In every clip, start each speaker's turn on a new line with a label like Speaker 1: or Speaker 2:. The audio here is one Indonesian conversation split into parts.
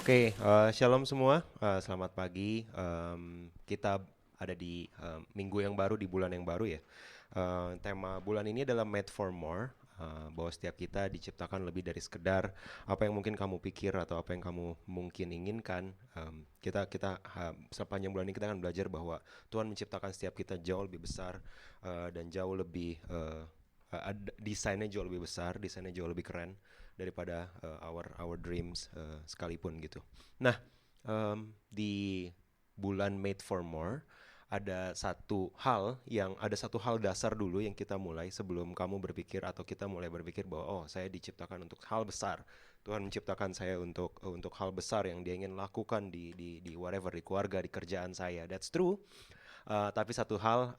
Speaker 1: Oke, shalom semua. Selamat pagi. Kita ada di minggu yang baru, di bulan yang baru ya. Tema bulan ini adalah Made for More. Bahwa setiap kita diciptakan lebih dari sekedar apa yang mungkin kamu pikir atau apa yang kamu mungkin inginkan. Sepanjang bulan ini kita akan belajar bahwa Tuhan menciptakan setiap kita jauh lebih besar dan jauh lebih desainnya jauh lebih besar, desainnya jauh lebih keren daripada our dreams sekalipun gitu. Nah, di bulan Made for More ada satu hal dasar dulu yang kita mulai sebelum kamu berpikir atau kita mulai berpikir bahwa oh, saya diciptakan untuk hal besar. Tuhan menciptakan saya untuk hal besar yang Dia ingin lakukan di whatever, di keluarga, di kerjaan saya. That's true. Tapi satu hal,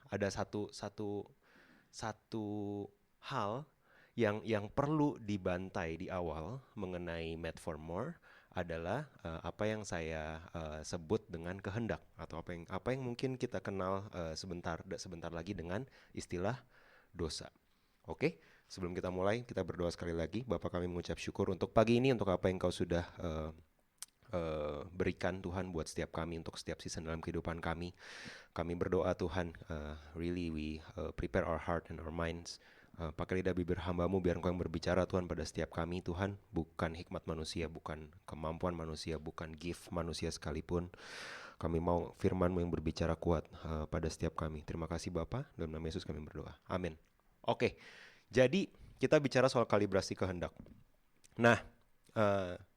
Speaker 1: ada satu hal yang perlu dibantai di awal mengenai Made for More adalah apa yang saya sebut dengan kehendak, atau apa yang mungkin kita kenal sebentar lagi dengan istilah dosa. Oke, sebelum kita mulai, kita berdoa sekali lagi. Bapa, kami mengucap syukur untuk pagi ini, untuk apa yang Kau sudah berikan Tuhan buat setiap kami, untuk setiap season dalam kehidupan kami. Kami berdoa Tuhan, really we prepare our heart and our minds. Pakai lidah bibir hamba-Mu biar Engkau yang berbicara Tuhan pada setiap kami Tuhan. Bukan hikmat manusia, bukan kemampuan manusia, bukan gift manusia sekalipun. Kami mau firman-Mu yang berbicara kuat pada setiap kami. Terima kasih Bapa, dalam nama Yesus kami berdoa. Amin. Oke, jadi kita bicara soal kalibrasi kehendak. Nah,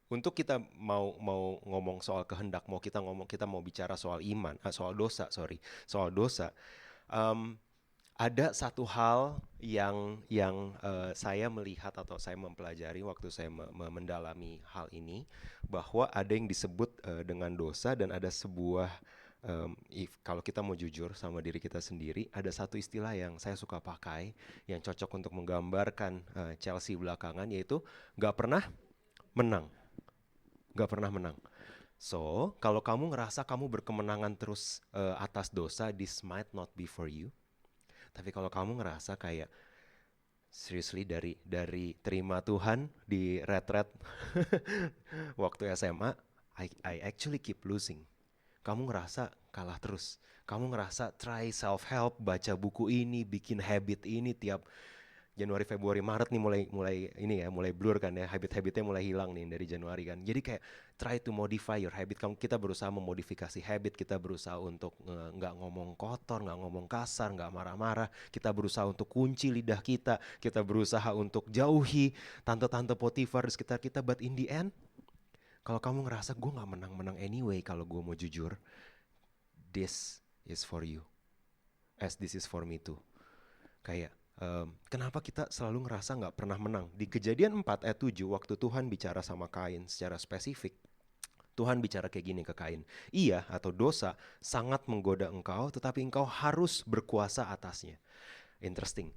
Speaker 1: untuk kita mau ngomong soal kehendak, kita mau bicara soal iman, soal dosa. em, ada satu hal yang saya melihat atau saya mempelajari waktu saya mendalami hal ini, bahwa ada yang disebut dengan dosa, dan ada sebuah kalau kita mau jujur sama diri kita sendiri, ada satu istilah yang saya suka pakai yang cocok untuk menggambarkan Chelsea belakangan, yaitu nggak pernah menang. Nggak pernah menang. So, kalau kamu ngerasa kamu berkemenangan terus atas dosa, this might not be for you. Tapi kalau kamu ngerasa kayak seriously dari terima Tuhan di retret waktu SMA, I actually keep losing. Kamu ngerasa kalah terus. Kamu ngerasa try self help, baca buku ini, bikin habit ini tiap Januari, Februari, Maret nih mulai mulai ini ya, mulai blur kan ya, habit-habitnya mulai hilang nih dari Januari kan. Jadi kayak try to modify your habit. Kita berusaha memodifikasi habit, kita berusaha untuk nggak ngomong kotor, nggak ngomong kasar, nggak marah-marah. Kita berusaha untuk kunci lidah kita berusaha untuk jauhi tante-tante Potifar di sekitar kita. But in the end, kalau kamu ngerasa gue nggak menang-menang anyway, kalau gue mau jujur, this is for you, as this is for me too. Kayak kenapa kita selalu ngerasa nggak pernah menang? Di Kejadian 4 ayat 7, waktu Tuhan bicara sama Kain secara spesifik, Tuhan bicara kayak gini ke Kain. Iya, atau dosa sangat menggoda engkau, tetapi engkau harus berkuasa atasnya. Interesting.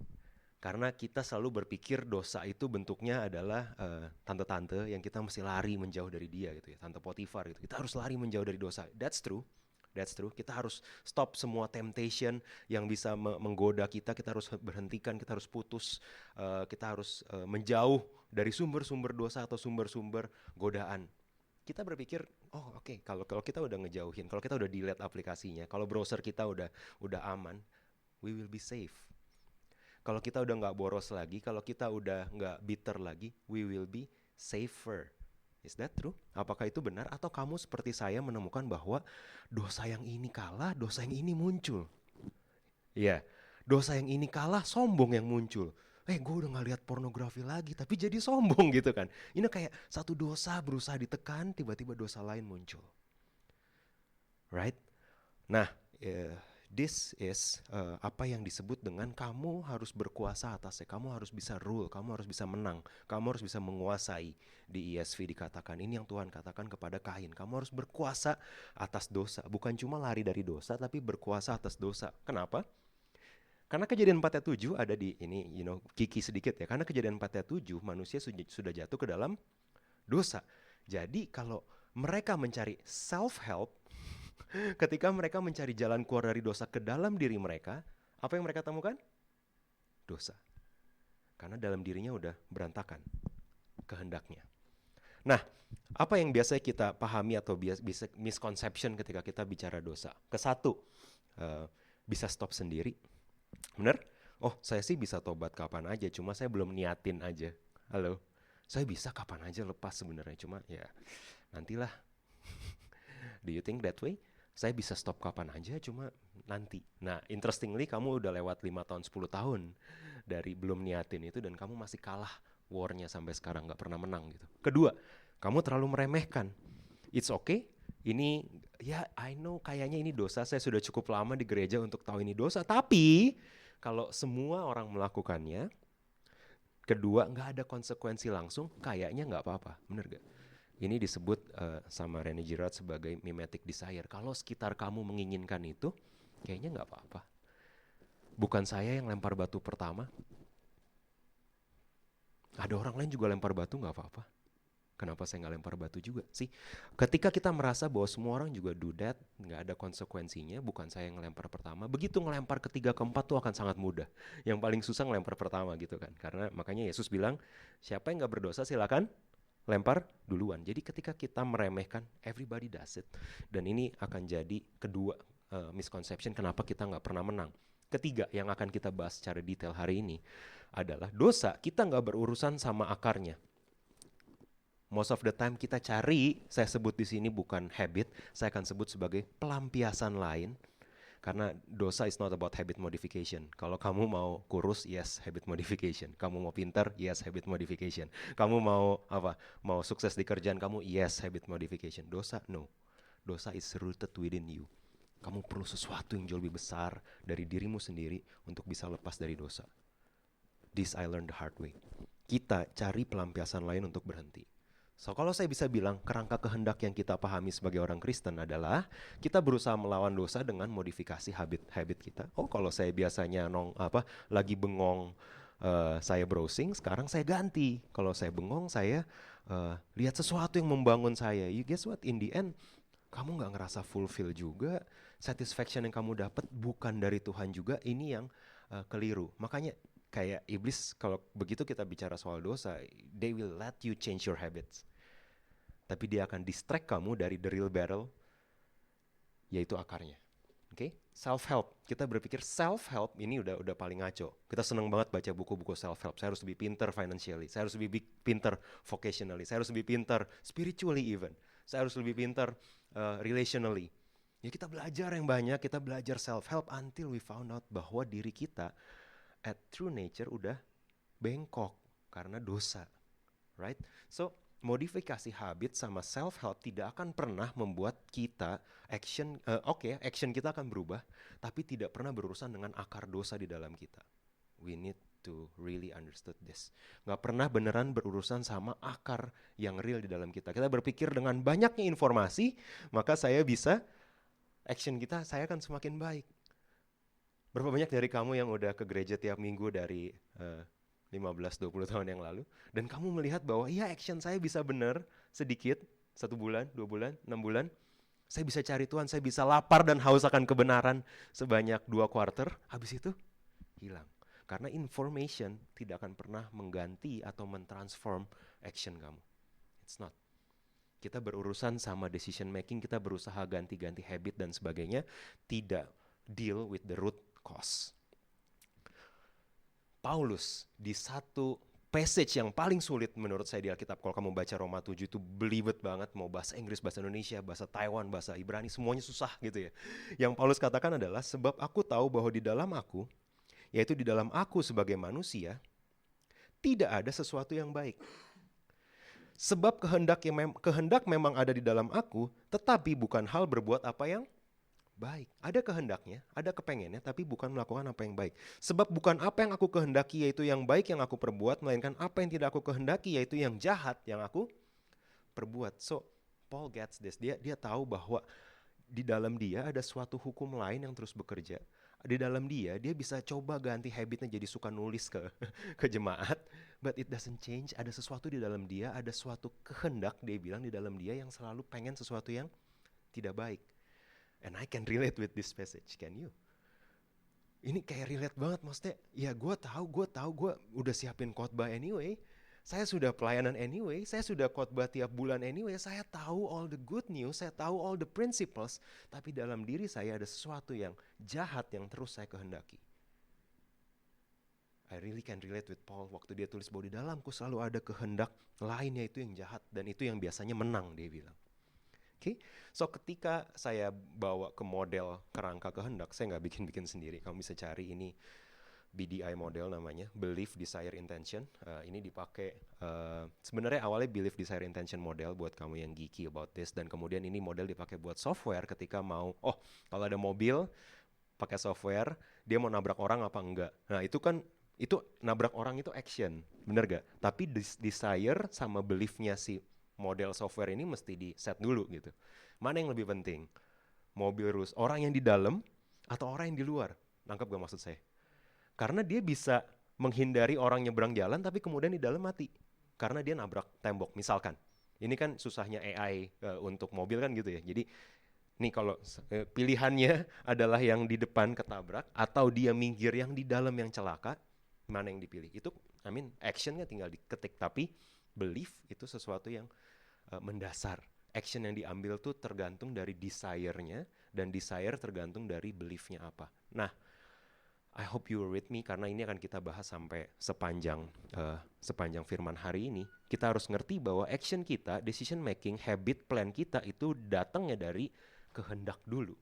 Speaker 1: Karena kita selalu berpikir dosa itu bentuknya adalah tante-tante yang kita mesti lari menjauh dari dia gitu ya. Tante Potifar gitu. Kita harus lari menjauh dari dosa. That's true. That's true. Kita harus stop semua temptation yang bisa menggoda kita. Kita harus berhentikan, kita harus putus. Kita harus menjauh dari sumber-sumber dosa atau sumber-sumber godaan. Kita berpikir, oh oke, kalau kita udah ngejauhin, kalau kita udah delete aplikasinya, kalau browser kita udah aman, we will be safe. Kalau kita udah nggak boros lagi, kalau kita udah nggak bitter lagi, we will be safer. Is that true? Apakah itu benar? Atau kamu seperti saya menemukan bahwa dosa yang ini kalah, dosa yang ini muncul? Iya, dosa yang ini kalah, sombong yang muncul. Gue udah gak lihat pornografi lagi, tapi jadi sombong gitu kan. Ini kayak satu dosa berusaha ditekan, tiba-tiba dosa lain muncul. Right? Nah, this is apa yang disebut dengan kamu harus berkuasa atasnya. Kamu harus bisa rule, kamu harus bisa menang, kamu harus bisa menguasai. Di ESV dikatakan, ini yang Tuhan katakan kepada Kain. Kamu harus berkuasa atas dosa. Bukan cuma lari dari dosa, tapi berkuasa atas dosa. Kenapa? Karena Kejadian 4 ayat 7 ada di ini, kiki sedikit ya. Karena Kejadian 4 ayat 7 manusia sudah jatuh ke dalam dosa. Jadi kalau mereka mencari self-help, ketika mereka mencari jalan keluar dari dosa ke dalam diri mereka, apa yang mereka temukan? Dosa. Karena dalam dirinya udah berantakan kehendaknya. Nah, apa yang biasanya kita pahami atau bisa misconception ketika kita bicara dosa? Kesatu, eh, bisa stop sendiri. Bener? Oh, saya sih bisa tobat kapan aja, cuma saya belum niatin aja. Halo? Saya bisa kapan aja lepas sebenarnya, cuma ya nantilah. Do you think that way? Saya bisa stop kapan aja, cuma nanti. Nah, interestingly kamu udah lewat 5 tahun, 10 tahun dari belum niatin itu dan kamu masih kalah warnya sampai sekarang, gak pernah menang gitu. Kedua, kamu terlalu meremehkan. It's okay, ini ya I know kayaknya ini dosa, saya sudah cukup lama di gereja untuk tahu ini dosa. Tapi kalau semua orang melakukannya, kedua nggak ada konsekuensi langsung, kayaknya nggak apa-apa, bener gak? Ini disebut sama René Girard sebagai mimetic desire. Kalau sekitar kamu menginginkan itu, kayaknya nggak apa-apa. Bukan saya yang lempar batu pertama. Ada orang lain juga lempar batu, nggak apa-apa. Kenapa saya nggak lempar batu juga sih? Ketika kita merasa bahwa semua orang juga do that, nggak ada konsekuensinya, bukan saya yang ngelempar pertama. Begitu ngelempar ketiga keempat tuh akan sangat mudah. Yang paling susah ngelempar pertama gitu kan. Karena makanya Yesus bilang, siapa yang nggak berdosa silakan lempar duluan. Jadi ketika kita meremehkan, everybody does it. Dan ini akan jadi kedua misconception kenapa kita nggak pernah menang. Ketiga yang akan kita bahas secara detail hari ini adalah dosa kita nggak berurusan sama akarnya. Most of the time kita cari, saya sebut di sini bukan habit, saya akan sebut sebagai pelampiasan lain. Karena dosa is not about habit modification. Kalau kamu mau kurus, yes, habit modification. Kamu mau pintar, yes, habit modification. Kamu mau apa? Mau sukses di kerjaan kamu, yes, habit modification. Dosa, no. Dosa is rooted within you. Kamu perlu sesuatu yang jauh lebih besar dari dirimu sendiri untuk bisa lepas dari dosa. This I learned the hard way. Kita cari pelampiasan lain untuk berhenti. So, kalau saya bisa bilang kerangka kehendak yang kita pahami sebagai orang Kristen adalah kita berusaha melawan dosa dengan modifikasi habit kita. Oh, kalau saya biasanya lagi bengong, saya browsing, sekarang saya ganti. Kalau saya bengong, saya lihat sesuatu yang membangun saya. You guess what? In the end, kamu nggak ngerasa fulfill juga. Satisfaction yang kamu dapat bukan dari Tuhan juga. Ini yang keliru. Makanya kayak iblis, kalau begitu kita bicara soal dosa, they will let you change your habits. Tapi dia akan distract kamu dari the real battle, yaitu akarnya. Oke? Self-help. Kita berpikir self-help ini udah paling ngaco. Kita seneng banget baca buku-buku self-help. Saya harus lebih pintar financially. Saya harus lebih pintar vocationally. Saya harus lebih pintar spiritually even. Saya harus lebih pintar relationally. Ya kita belajar yang banyak, kita belajar self-help until we found out bahwa diri kita at true nature udah bengkok karena dosa. Right? So, modifikasi habit sama self-help tidak akan pernah membuat kita action kita akan berubah, tapi tidak pernah berurusan dengan akar dosa di dalam kita. We need to really understood this. Gak pernah beneran berurusan sama akar yang real di dalam kita. Kita berpikir dengan banyaknya informasi, maka saya akan semakin baik. Berapa banyak dari kamu yang udah ke gereja tiap minggu dari 15-20 tahun yang lalu, dan kamu melihat bahwa iya action saya bisa benar sedikit, 1 bulan, 2 bulan, 6 bulan, saya bisa cari Tuhan, saya bisa lapar dan haus akan kebenaran sebanyak 2 quarter, habis itu hilang. Karena information tidak akan pernah mengganti atau mentransform action kamu. It's not. Kita berurusan sama decision making, kita berusaha ganti-ganti habit dan sebagainya, tidak deal with the root cause. Paulus di satu passage yang paling sulit menurut saya di Alkitab, kalau kamu baca Roma 7 itu belibet banget, mau bahasa Inggris, bahasa Indonesia, bahasa Taiwan, bahasa Ibrani, semuanya susah gitu ya. Yang Paulus katakan adalah, sebab aku tahu bahwa di dalam aku, yaitu di dalam aku sebagai manusia, tidak ada sesuatu yang baik. Sebab kehendak memang ada di dalam aku, tetapi bukan hal berbuat apa yang baik. Ada kehendaknya, ada kepengennya, tapi bukan melakukan apa yang baik. Sebab bukan apa yang aku kehendaki yaitu yang baik yang aku perbuat, melainkan apa yang tidak aku kehendaki yaitu yang jahat yang aku perbuat. So, Paul gets this. Dia tahu bahwa di dalam dia ada suatu hukum lain yang terus bekerja. Di dalam dia bisa coba ganti habitnya jadi suka nulis ke jemaat, but it doesn't change. Ada sesuatu di dalam dia, ada suatu kehendak, dia bilang, di dalam dia yang selalu pengen sesuatu yang tidak baik. And I can relate with this passage, can you? Ini kayak relate banget, maksudnya, ya gue tahu gue udah siapin khotbah anyway. Saya sudah pelayanan anyway, saya sudah khotbah tiap bulan anyway, saya tahu all the good news, saya tahu all the principles, tapi dalam diri saya ada sesuatu yang jahat yang terus saya kehendaki. I really can relate with Paul waktu dia tulis bahwa di dalamku selalu ada kehendak lain, yaitu yang jahat, dan itu yang biasanya menang, dia bilang. Oke, so ketika saya bawa ke model kerangka kehendak, saya nggak bikin-bikin sendiri, kamu bisa cari ini. BDI model namanya, Belief, Desire, Intention. Ini dipakai, sebenarnya awalnya Belief, Desire, Intention model buat kamu yang geeky about this, dan kemudian ini model dipakai buat software ketika mau, kalau ada mobil pakai software, dia mau nabrak orang apa enggak. Nah itu kan, itu nabrak orang itu action, bener gak? Tapi desire sama beliefnya si model software ini mesti di set dulu gitu. Mana yang lebih penting? Mobil rules, orang yang di dalam atau orang yang di luar? Nangkep gak maksud saya? Karena dia bisa menghindari orang nyebrang jalan tapi kemudian di dalam mati karena dia nabrak tembok misalkan. Ini kan susahnya AI untuk mobil kan gitu ya. Jadi nih kalau pilihannya adalah yang di depan ketabrak atau dia minggir yang di dalam yang celaka, mana yang dipilih? Itu actionnya tinggal diketik, tapi belief itu sesuatu yang mendasar. Action yang diambil tuh tergantung dari desire-nya, dan desire tergantung dari belief-nya apa. Nah, I hope you were with me karena ini akan kita bahas sampai sepanjang firman hari ini. Kita harus ngerti bahwa action kita, decision making, habit, plan kita itu datangnya dari kehendak dulu.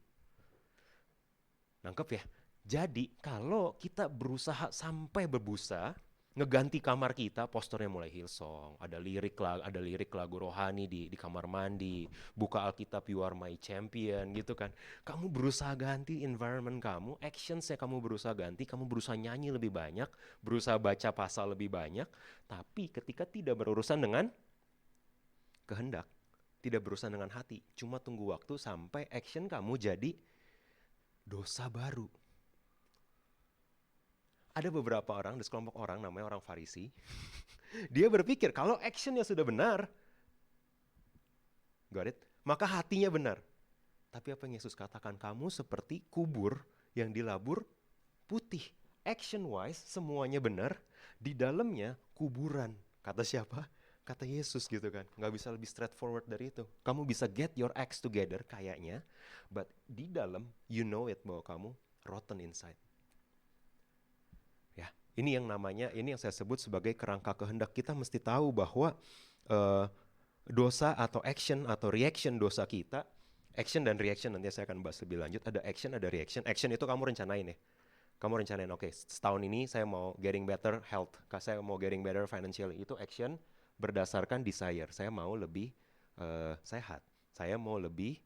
Speaker 1: Nangkep ya? Jadi kalau kita berusaha sampai berbusa, ngeganti kamar kita, posternya mulai Hillsong, ada lirik lagu rohani di kamar mandi, buka Alkitab You Are My Champion gitu kan. Kamu berusaha ganti environment kamu, actionsnya kamu berusaha ganti, kamu berusaha nyanyi lebih banyak, berusaha baca pasal lebih banyak, tapi ketika tidak berurusan dengan kehendak, tidak berurusan dengan hati, cuma tunggu waktu sampai action kamu jadi dosa baru. Ada beberapa orang, ada sekelompok orang namanya orang Farisi. Dia berpikir kalau actionnya sudah benar, got it? Maka hatinya benar. Tapi apa yang Yesus katakan? Kamu seperti kubur yang dilabur putih. Action wise semuanya benar, di dalamnya kuburan. Kata siapa? Kata Yesus gitu kan. Gak bisa lebih straightforward dari itu. Kamu bisa get your acts together kayaknya, but di dalam you know it bahwa kamu rotten inside. Ini yang namanya, ini yang saya sebut sebagai kerangka kehendak. Kita mesti tahu bahwa dosa atau action atau reaction dosa kita, action dan reaction nanti saya akan bahas lebih lanjut. Ada action, ada reaction. Action itu kamu rencanain ya. Kamu rencanain, oke, setahun ini saya mau getting better health, saya mau getting better financially. Itu action berdasarkan desire. Saya mau lebih sehat. Saya mau lebih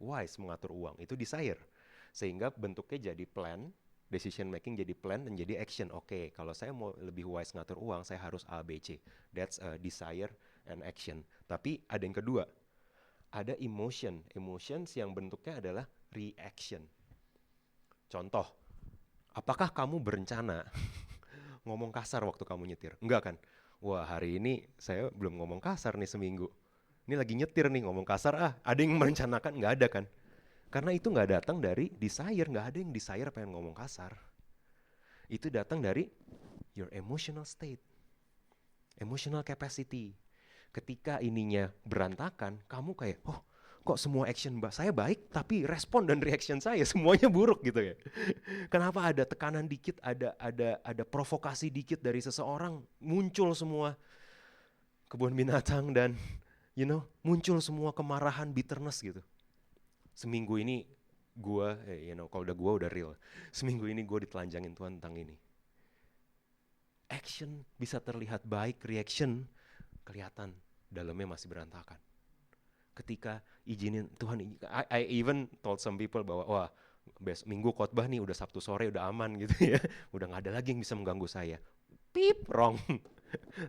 Speaker 1: wise mengatur uang. Itu desire. Sehingga bentuknya jadi plan, decision making jadi plan dan jadi action. Oke, kalau saya mau lebih wise ngatur uang, saya harus A, B, C. That's desire and action. Tapi ada yang kedua, ada emotion. Emotions yang bentuknya adalah reaction. Contoh, apakah kamu berencana ngomong kasar waktu kamu nyetir? Enggak kan? Wah, hari ini saya belum ngomong kasar nih seminggu. Ini lagi nyetir nih, ngomong kasar Ada yang merencanakan? Enggak ada kan? Karena itu nggak datang dari desire, nggak ada yang desire pengen ngomong kasar. Itu datang dari your emotional state, emotional capacity. Ketika ininya berantakan, kamu kayak, kok semua action saya baik, tapi respon dan reaction saya semuanya buruk gitu ya. Kenapa ada tekanan dikit, ada provokasi dikit dari seseorang, muncul semua kebun binatang dan muncul semua kemarahan, bitterness gitu. Seminggu ini gue, kalau udah real. Seminggu ini gue ditelanjangin Tuhan tentang ini. Action bisa terlihat baik, reaction kelihatan dalamnya masih berantakan. Ketika izinin Tuhan, I even told some people bahwa minggu khotbah nih udah Sabtu sore udah aman gitu ya. Udah gak ada lagi yang bisa mengganggu saya. Pip, wrong.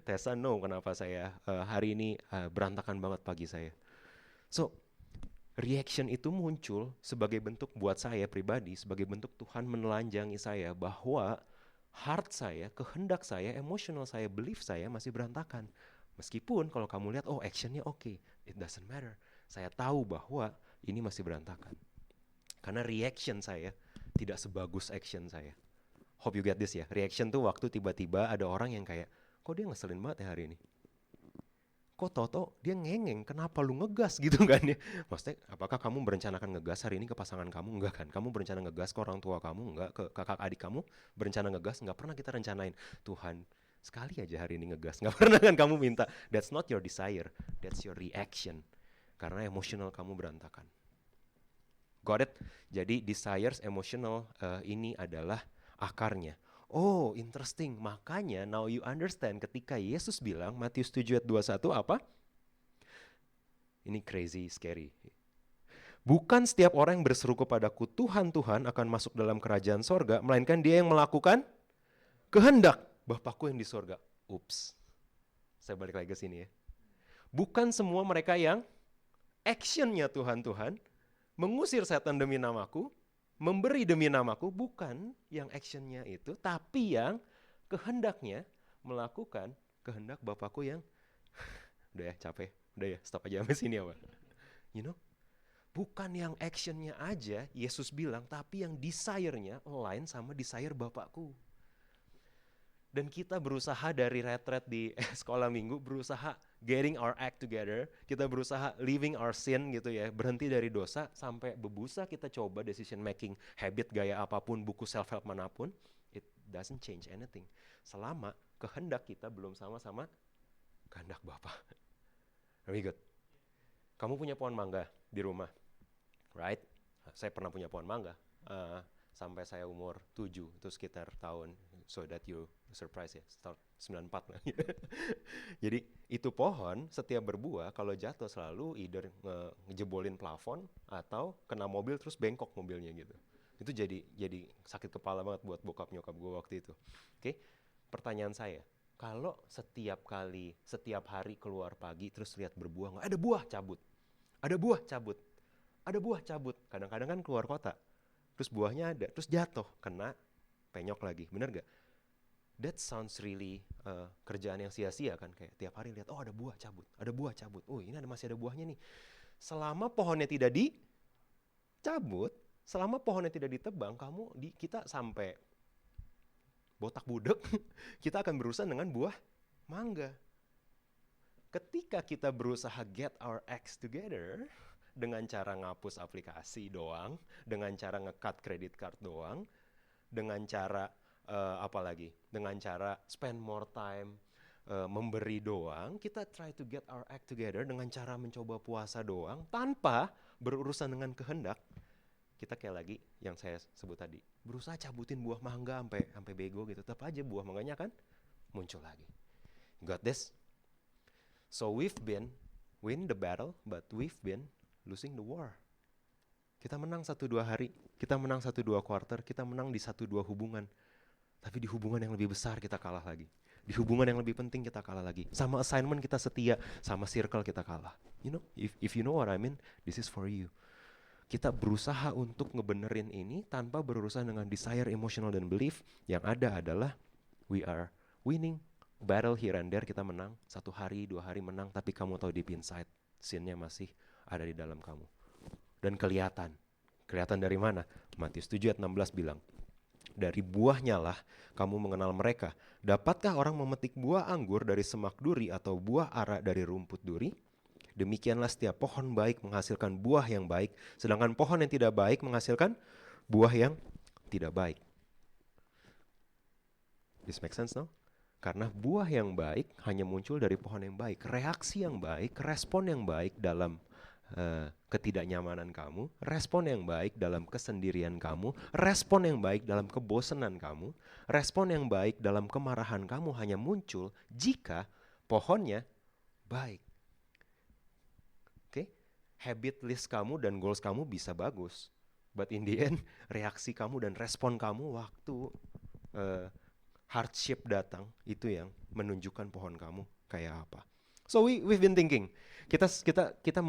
Speaker 1: Tessa, no, kenapa saya hari ini berantakan banget pagi saya. So, reaction itu muncul sebagai bentuk buat saya pribadi, sebagai bentuk Tuhan menelanjangi saya bahwa heart saya, kehendak saya, emotional saya, belief saya masih berantakan. Meskipun kalau kamu lihat, actionnya oke, it doesn't matter. Saya tahu bahwa ini masih berantakan. Karena reaction saya tidak sebagus action saya. Hope you get this ya. Reaction tuh waktu tiba-tiba ada orang yang kayak, kok dia ngeselin banget ya hari ini? Kok Toto dia ngengeng, kenapa lu ngegas gitu kan ya? Maksudnya apakah kamu berencanakan ngegas hari ini ke pasangan kamu? Enggak kan? Kamu berencana ngegas ke orang tua kamu? Enggak. Ke kakak adik kamu berencana ngegas? Enggak pernah kita rencanain. Tuhan, sekali aja hari ini ngegas. Enggak pernah kan kamu minta. That's not your desire, that's your reaction. Karena emosional kamu berantakan. Got it? Jadi desires emotional ini adalah akarnya. Oh, interesting. Makanya now you understand ketika Yesus bilang Matius 7 ayat 21 apa? Ini crazy, scary. Bukan setiap orang yang berseru kepadaku Tuhan, Tuhan akan masuk dalam kerajaan sorga, melainkan dia yang melakukan kehendak Bapakku yang di sorga. Ups. Saya balik lagi ke sini ya. Bukan semua mereka yang actionnya Tuhan, Tuhan, mengusir setan demi namaku, memberi demi namaku, bukan yang actionnya itu, tapi yang kehendaknya melakukan kehendak Bapakku yang udah ya capek, udah ya stop aja sampai sini apa? You know, bukan yang actionnya aja Yesus bilang, tapi yang desire-nya align sama desire Bapakku. Dan kita berusaha dari retret di sekolah minggu, berusaha getting our act together, kita berusaha leaving our sin gitu ya, berhenti dari dosa, sampai bebusa kita coba decision making, habit gaya apapun, buku self-help manapun, it doesn't change anything. Selama kehendak kita belum sama-sama kehendak Bapa. Very good. Kamu punya pohon mangga di rumah, right? Saya pernah punya pohon mangga. Sampai saya umur 7, itu sekitar tahun, so that you surprise ya, tahun 94 lah. Jadi itu pohon setiap berbuah kalau jatuh selalu either ngejebolin plafon atau kena mobil terus bengkok mobilnya gitu. Itu jadi sakit kepala banget buat bokap nyokap gue waktu itu. Oke, pertanyaan saya, kalau setiap hari keluar pagi terus lihat berbuah nggak ada buah cabut, ada buah cabut, ada buah cabut. Kadang-kadang kan keluar kota, terus buahnya ada, terus jatuh, kena, penyok lagi, bener gak? That sounds really kerjaan yang sia-sia kan, kayak tiap hari lihat, oh ada buah cabut, oh ini masih ada buahnya nih. Selama pohonnya tidak dicabut, selama pohonnya tidak ditebang, kita sampai botak budek, kita akan berurusan dengan buah mangga. Ketika kita berusaha get our acts together, dengan cara ngapus aplikasi doang, dengan cara nge-cut credit card doang, dengan cara dengan cara spend more time memberi doang, kita try to get our act together dengan cara mencoba puasa doang, tanpa berurusan dengan kehendak, kita kayak lagi yang saya sebut tadi, berusaha cabutin buah mangga sampai bego gitu, tetap aja buah mangganya kan muncul lagi. Got this? So we've been win the battle, but we've been losing the war. Kita menang 1-2 hari, kita menang 1-2 quarter, kita menang di 1-2 hubungan. Tapi di hubungan yang lebih besar kita kalah lagi. Di hubungan yang lebih penting kita kalah lagi. Sama assignment kita setia, sama circle kita kalah. You know, if you know what I mean, this is for you. Kita berusaha untuk ngebenerin ini tanpa berurusan dengan desire, emotional, dan belief. Yang ada adalah we are winning battle here and there, kita menang. 1 hari, 2 hari menang, tapi kamu tahu deep inside, sin-nya masih ada di dalam kamu. Dan kelihatan dari mana? Matius 7 ayat 16 bilang, dari buahnya lah kamu mengenal mereka. Dapatkah orang memetik buah anggur dari semak duri atau buah ara dari rumput duri? Demikianlah setiap pohon baik menghasilkan buah yang baik, sedangkan pohon yang tidak baik menghasilkan buah yang tidak baik. This makes sense, no? Karena buah yang baik hanya muncul dari pohon yang baik. Reaksi yang baik, respon yang baik dalam ketidaknyamanan kamu, respon yang baik dalam kesendirian kamu, respon yang baik dalam kebosanan kamu, respon yang baik dalam kemarahan kamu hanya muncul jika pohonnya baik. Oke? Habit list kamu dan goals kamu bisa bagus, but in the end reaksi kamu dan respon kamu waktu hardship datang itu yang menunjukkan pohon kamu kayak apa. So we've been thinking, kita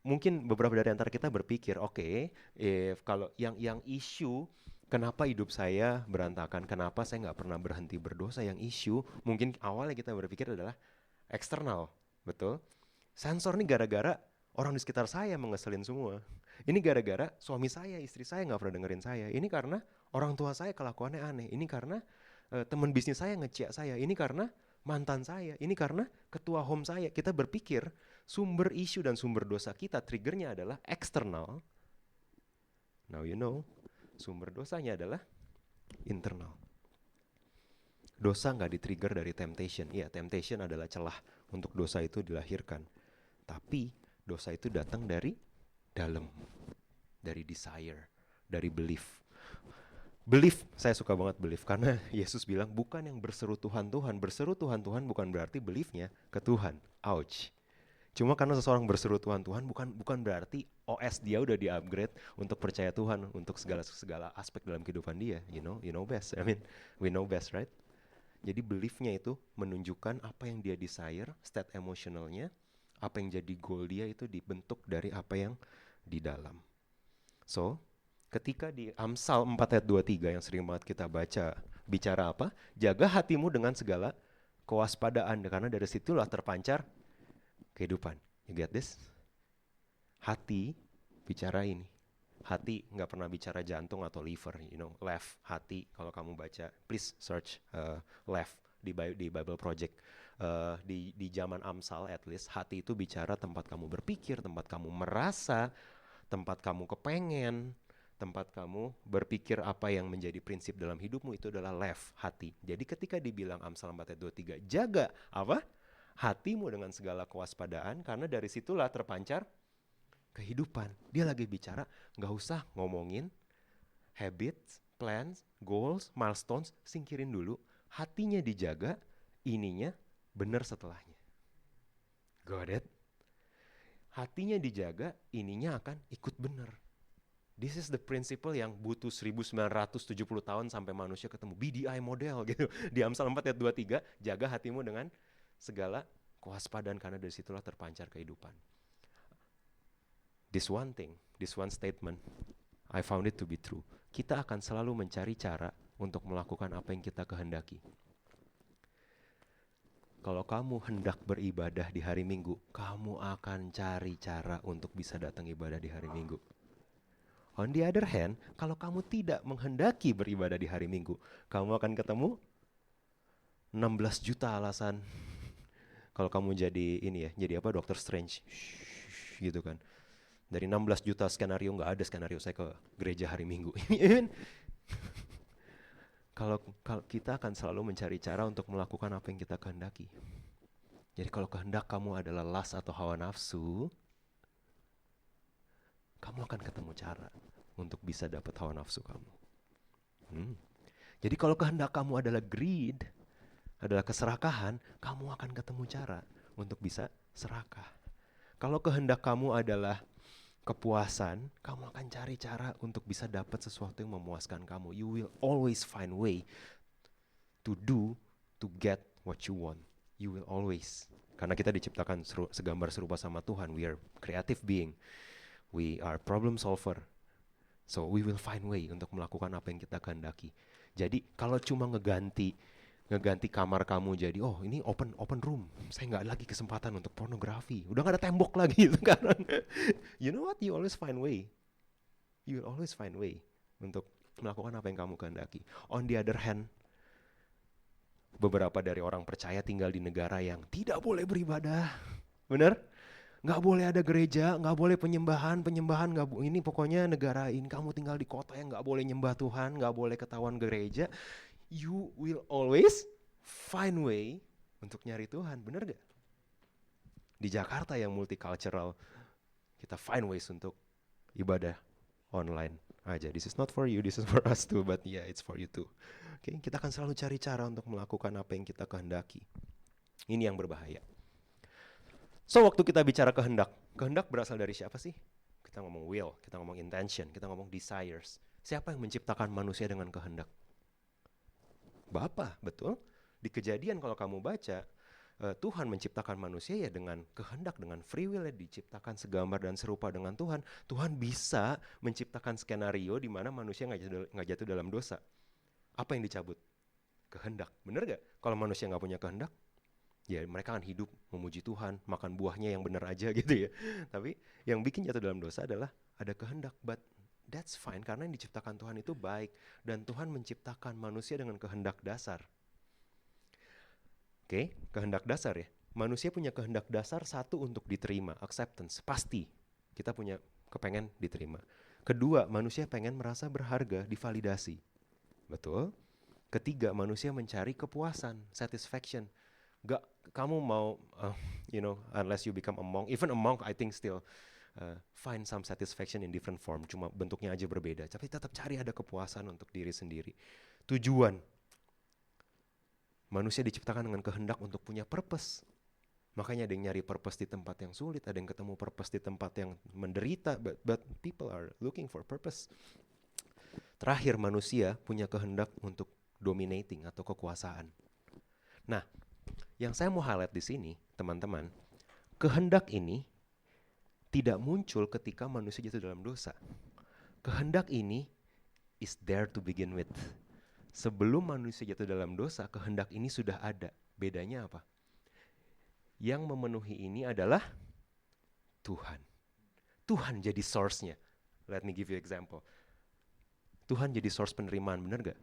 Speaker 1: mungkin beberapa dari antara kita berpikir, oke, kalau yang isu kenapa hidup saya berantakan, kenapa saya nggak pernah berhenti berdosa, yang isu mungkin awalnya kita berpikir adalah eksternal, betul? Sensor nih gara-gara orang di sekitar saya mengeselin semua. Ini gara-gara suami saya, istri saya nggak pernah dengerin saya. Ini karena orang tua saya kelakuannya aneh. Ini karena teman bisnis saya ngeciak saya. Ini karena mantan saya. Ini karena ketua home saya. Kita berpikir sumber isu dan sumber dosa kita, triggernya adalah eksternal. Now you know, sumber dosanya adalah internal. Dosa nggak di-trigger dari temptation. Iya, temptation adalah celah untuk dosa itu dilahirkan. Tapi dosa itu datang dari dalam, dari desire, dari belief. Belief, saya suka banget belief karena Yesus bilang bukan yang berseru Tuhan Tuhan. Berseru Tuhan Tuhan bukan berarti beliefnya ke Tuhan. Ouch. Cuma karena seseorang berseru Tuhan Tuhan bukan berarti OS dia udah di-upgrade untuk percaya Tuhan untuk segala aspek dalam kehidupan dia. You know best. I mean, we know best, right? Jadi beliefnya itu menunjukkan apa yang dia desire, state emosionalnya, apa yang jadi goal dia itu dibentuk dari apa yang di dalam. So, ketika di Amsal 4 ayat 23 yang sering banget kita baca, bicara apa? Jaga hatimu dengan segala kewaspadaan, karena dari situlah terpancar kehidupan. You get this? Hati bicara ini. Hati nggak pernah bicara jantung atau liver, left, hati. Kalau kamu baca, please search left di Bible Project. Di zaman Amsal at least, hati itu bicara tempat kamu berpikir, tempat kamu merasa, tempat kamu kepengen, tempat kamu berpikir apa yang menjadi prinsip dalam hidupmu, itu adalah left, hati. Jadi ketika dibilang Amsal 4 ayat 23, jaga apa? Hatimu dengan segala kewaspadaan, karena dari situlah terpancar kehidupan. Dia lagi bicara, nggak usah ngomongin habits, plans, goals, milestones, singkirin dulu. Hatinya dijaga, ininya benar setelahnya. Got it? Hatinya dijaga, ininya akan ikut benar. This is the principle yang butuh 1970 tahun sampai manusia ketemu. BDI model gitu. Di Amsal 4 ayat 23, jaga hatimu dengan segala kewaspadaan, karena dari situlah terpancar kehidupan. This one thing, this one statement, I found it to be true. Kita akan selalu mencari cara untuk melakukan apa yang kita kehendaki. Kalau kamu hendak beribadah di hari Minggu, kamu akan cari cara untuk bisa datang ibadah di hari Minggu. On the other hand, kalau kamu tidak menghendaki beribadah di hari Minggu, kamu akan ketemu 16 juta alasan. Kalau kamu jadi jadi apa, Doctor Strange, gitu kan. Dari 16 juta skenario, nggak ada skenario saya ke gereja hari Minggu. Kalau kita akan selalu mencari cara untuk melakukan apa yang kita kehendaki. Jadi kalau kehendak kamu adalah lust atau hawa nafsu, kamu akan ketemu cara untuk bisa dapat hawa nafsu kamu. Jadi kalau kehendak kamu adalah greed, adalah keserakahan, kamu akan ketemu cara untuk bisa serakah. Kalau kehendak kamu adalah kepuasan, kamu akan cari cara untuk bisa dapat sesuatu yang memuaskan kamu. You will always find way to get what you want. You will always. Karena kita diciptakan segambar serupa sama Tuhan. We are creative being. We are problem solver. So we will find way untuk melakukan apa yang kita kehendaki. Jadi kalau cuma ngeganti kamar kamu jadi, oh ini open room, saya nggak lagi kesempatan untuk pornografi, udah nggak ada tembok lagi sekarang. You know what, you always find way untuk melakukan apa yang kamu kehendaki. On the other hand, beberapa dari orang percaya tinggal di negara yang tidak boleh beribadah, bener? Nggak boleh ada gereja, nggak boleh penyembahan, ini pokoknya negara ini kamu tinggal di kota yang nggak boleh nyembah Tuhan, nggak boleh ketahuan gereja. You will always find way untuk nyari Tuhan, bener gak? Di Jakarta yang multicultural, kita find ways untuk ibadah online aja. This is not for you, this is for us too, but yeah, it's for you too. Okay? Kita akan selalu cari cara untuk melakukan apa yang kita kehendaki. Ini yang berbahaya. So, waktu kita bicara kehendak berasal dari siapa sih? Kita ngomong will, kita ngomong intention, kita ngomong desires. Siapa yang menciptakan manusia dengan kehendak? Bapa, betul. Di Kejadian kalau kamu baca, Tuhan menciptakan manusia ya dengan kehendak, dengan free will, ya diciptakan segambar dan serupa dengan Tuhan. Tuhan bisa menciptakan skenario di mana manusia nggak jatuh dalam dosa. Apa yang dicabut? Kehendak, bener gak? Kalau manusia nggak punya kehendak, ya mereka akan hidup memuji Tuhan, makan buahnya yang benar aja gitu ya. Tapi yang bikin jatuh dalam dosa adalah ada kehendak, but that's fine, karena yang diciptakan Tuhan itu baik. Dan Tuhan menciptakan manusia dengan kehendak dasar. Oke, kehendak dasar ya. Manusia punya kehendak dasar satu untuk diterima, acceptance, pasti. Kita punya kepengen diterima. Kedua, manusia pengen merasa berharga, divalidasi. Betul. Ketiga, manusia mencari kepuasan, satisfaction. Gak, kamu mau, unless you become a monk, even a monk I think still find some satisfaction in different form, cuma bentuknya aja berbeda. Tapi tetap cari ada kepuasan untuk diri sendiri. Tujuan, manusia diciptakan dengan kehendak untuk punya purpose. Makanya ada yang nyari purpose di tempat yang sulit, ada yang ketemu purpose di tempat yang menderita, but people are looking for purpose. Terakhir, manusia punya kehendak untuk dominating atau kekuasaan. Nah, yang saya mau highlight di sini, teman-teman, kehendak ini tidak muncul ketika manusia jatuh dalam dosa. Kehendak ini is there to begin with. Sebelum manusia jatuh dalam dosa, kehendak ini sudah ada. Bedanya apa? Yang memenuhi ini adalah Tuhan. Tuhan jadi source-nya. Let me give you example. Tuhan jadi source penerimaan, benar gak?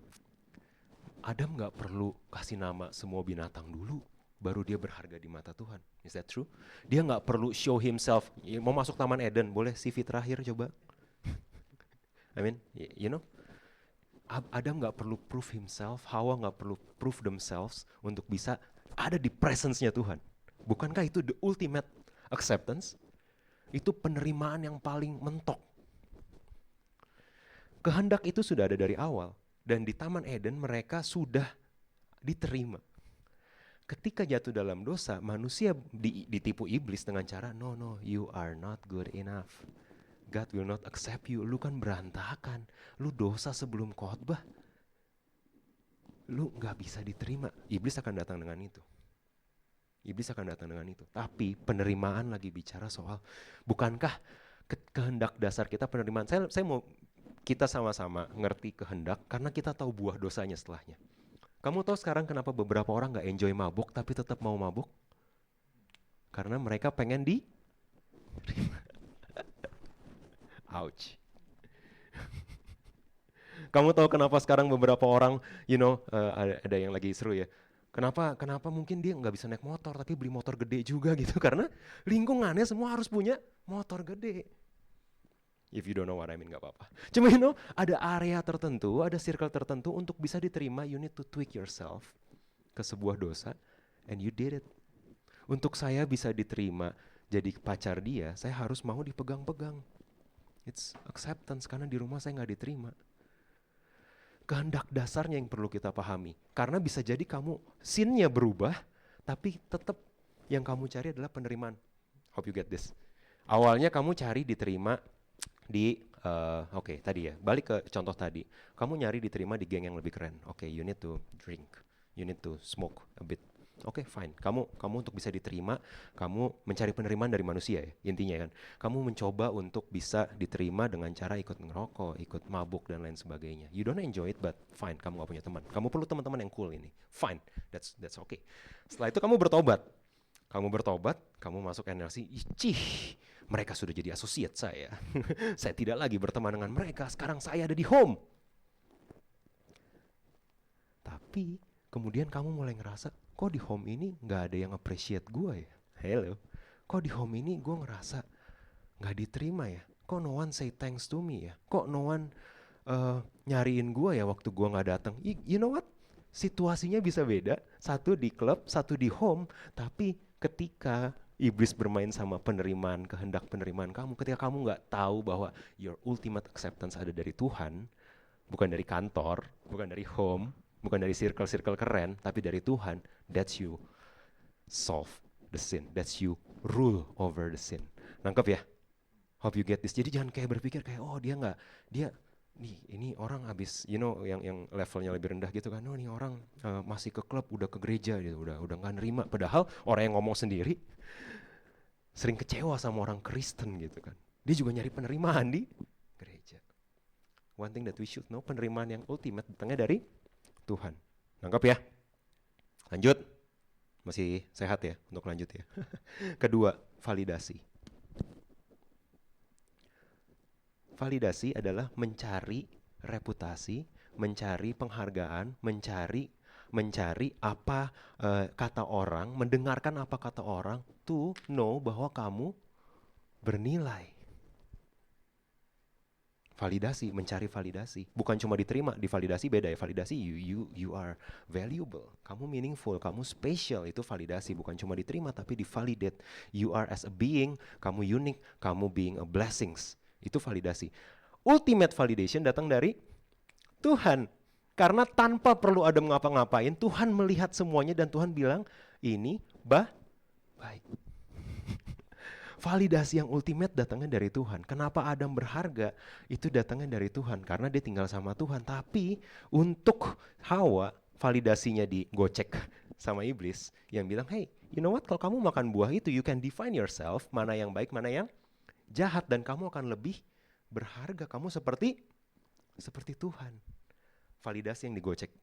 Speaker 1: Adam gak perlu kasih nama semua binatang dulu, baru dia berharga di mata Tuhan. Is that true? Dia gak perlu show himself. Mau masuk Taman Eden, boleh CV terakhir coba? I mean, you know, Adam gak perlu prove himself, Hawa gak perlu prove themselves untuk bisa ada di presence-nya Tuhan. Bukankah itu the ultimate acceptance? Itu penerimaan yang paling mentok. Kehendak itu sudah ada dari awal. Dan di Taman Eden mereka sudah diterima. Ketika jatuh dalam dosa, manusia ditipu iblis dengan cara, no, you are not good enough. God will not accept you. Lu kan berantakan. Lu dosa sebelum khotbah. Lu gak bisa diterima. Iblis akan datang dengan itu. Tapi penerimaan lagi bicara soal, bukankah kehendak dasar kita penerimaan? Saya mau kita sama-sama ngerti kehendak karena kita tahu buah dosanya setelahnya. Kamu tahu sekarang kenapa beberapa orang gak enjoy mabuk tapi tetap mau mabuk? Karena mereka pengen Ouch. Kamu tahu kenapa sekarang beberapa orang, ada yang lagi seru ya. Kenapa mungkin dia nggak bisa naik motor tapi beli motor gede juga gitu? Karena lingkungannya semua harus punya motor gede. If you don't know what I mean, gak apa-apa. Cuma ada area tertentu, ada circle tertentu untuk bisa diterima, you need to tweak yourself ke sebuah dosa, and you did it. Untuk saya bisa diterima jadi pacar dia, saya harus mau dipegang-pegang. It's acceptance, karena di rumah saya gak diterima. Kehendak dasarnya yang perlu kita pahami. Karena bisa jadi kamu, sin-nya berubah, tapi tetap yang kamu cari adalah penerimaan. Hope you get this. Awalnya kamu cari diterima tadi ya, balik ke contoh tadi. Kamu nyari diterima di geng yang lebih keren. You need to drink, you need to smoke a bit. Fine. Kamu untuk bisa diterima, kamu mencari penerimaan dari manusia ya, intinya kan. Kamu mencoba untuk bisa diterima dengan cara ikut ngerokok, ikut mabuk dan lain sebagainya. You don't enjoy it, but fine. Kamu gak punya teman. Kamu perlu teman-teman yang cool ini. Fine, that's okay. Setelah itu kamu bertobat, kamu masuk NLC. Mereka sudah jadi associate saya. Saya tidak lagi berteman dengan mereka. Sekarang saya ada di home. Tapi kemudian kamu mulai ngerasa, kok di home ini gak ada yang appreciate gue ya? Hello. Kok di home ini gue ngerasa gak diterima ya? Kok no one say thanks to me ya? Kok no one nyariin gue ya waktu gue gak datang? You know what? Situasinya bisa beda. Satu di klub, satu di home. Tapi ketika iblis bermain sama kehendak penerimaan kamu, ketika kamu gak tahu bahwa your ultimate acceptance ada dari Tuhan, bukan dari kantor, bukan dari home, bukan dari circle-circle keren, tapi dari Tuhan, that's you solve the sin, that's you rule over the sin. Nangkep ya? Hope you get this. Jadi jangan kayak berpikir kayak, ini orang habis, yang levelnya lebih rendah gitu kan, nih orang masih ke klub, udah ke gereja gitu, udah nggak nerima. Padahal orang yang ngomong sendiri sering kecewa sama orang Kristen gitu kan. Dia juga nyari penerimaan di gereja. One thing that we should know, penerimaan yang ultimate datangnya dari Tuhan. Nangkep ya? Lanjut. Masih sehat ya untuk lanjut ya. Kedua, validasi. Validasi adalah mencari reputasi, mencari penghargaan, mencari mencari apa kata orang, mendengarkan apa kata orang, to know bahwa kamu bernilai. Validasi, mencari validasi. Bukan cuma diterima, divalidasi beda ya. Validasi you are valuable. Kamu meaningful, kamu special, itu validasi. Bukan cuma diterima tapi divalidate. You are as a being, kamu unik, kamu being a blessings. Itu validasi. Ultimate validation datang dari Tuhan. Karena tanpa perlu ada ngapa-ngapain, Tuhan melihat semuanya dan Tuhan bilang, ini baik. Validasi yang ultimate datangnya dari Tuhan. Kenapa Adam berharga? Itu datangnya dari Tuhan karena dia tinggal sama Tuhan. Tapi untuk Hawa, validasinya digocek sama iblis yang bilang, hey, you know what? Kalau kamu makan buah itu, you can define yourself, mana yang baik, mana yang jahat, dan kamu akan lebih berharga. Kamu seperti Tuhan. Validasi yang digocek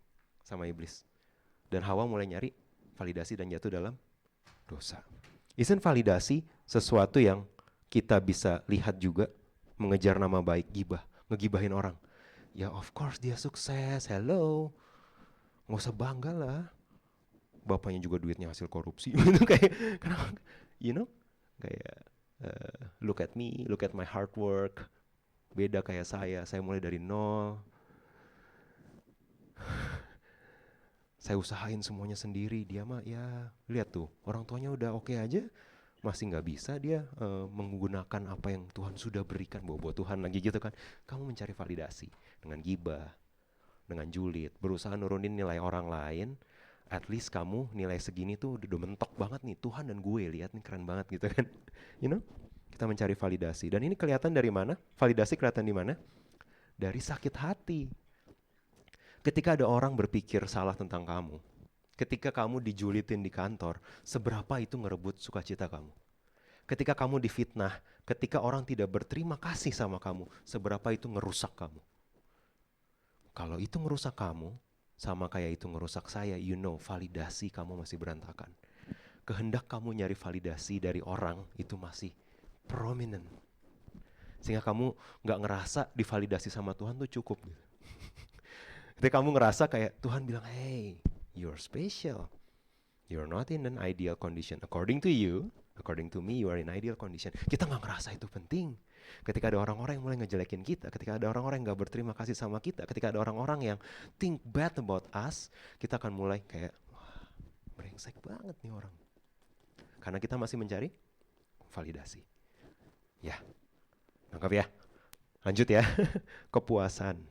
Speaker 1: sama iblis. Dan Hawa mulai nyari validasi dan jatuh dalam dosa. Isn't validasi sesuatu yang kita bisa lihat juga, mengejar nama baik, gibah, ngegibahin orang. Ya of course dia sukses, hello. Nggak usah bangga lah. Bapaknya juga duitnya hasil korupsi. Gitu kayak, you know, kayak look at me, look at my hard work. Beda kayak saya mulai dari nol. Saya usahain semuanya sendiri, dia mah ya lihat tuh orang tuanya udah oke aja masih nggak bisa dia menggunakan apa yang Tuhan sudah berikan buat Tuhan lagi gitu kan. Kamu mencari validasi dengan gibah, dengan julid, berusaha nurunin nilai orang lain. At least kamu nilai segini tuh udah mentok banget nih, Tuhan dan gue lihat nih keren banget gitu kan. You know, kita mencari validasi dan ini kelihatan dari mana? Validasi kelihatan di mana? Dari sakit hati. Ketika ada orang berpikir salah tentang kamu, ketika kamu dijulitin di kantor, seberapa itu ngerebut sukacita kamu? Ketika kamu difitnah, ketika orang tidak berterima kasih sama kamu, seberapa itu ngerusak kamu? Kalau itu ngerusak kamu, sama kayak itu ngerusak saya, you know, validasi kamu masih berantakan. Kehendak kamu nyari validasi dari orang itu masih prominent. Sehingga kamu gak ngerasa divalidasi sama Tuhan tuh cukup gitu. Ketika kamu ngerasa kayak Tuhan bilang, hey, you're special. You're not in an ideal condition. According to you, according to me, you are in ideal condition. Kita gak ngerasa itu penting. Ketika ada orang-orang yang mulai ngejelekin kita, ketika ada orang-orang yang gak berterima kasih sama kita, ketika ada orang-orang yang think bad about us, kita akan mulai kayak, wah, brengsek banget nih orang. Karena kita masih mencari validasi. Ya, nangkap ya. Lanjut ya. Kepuasan.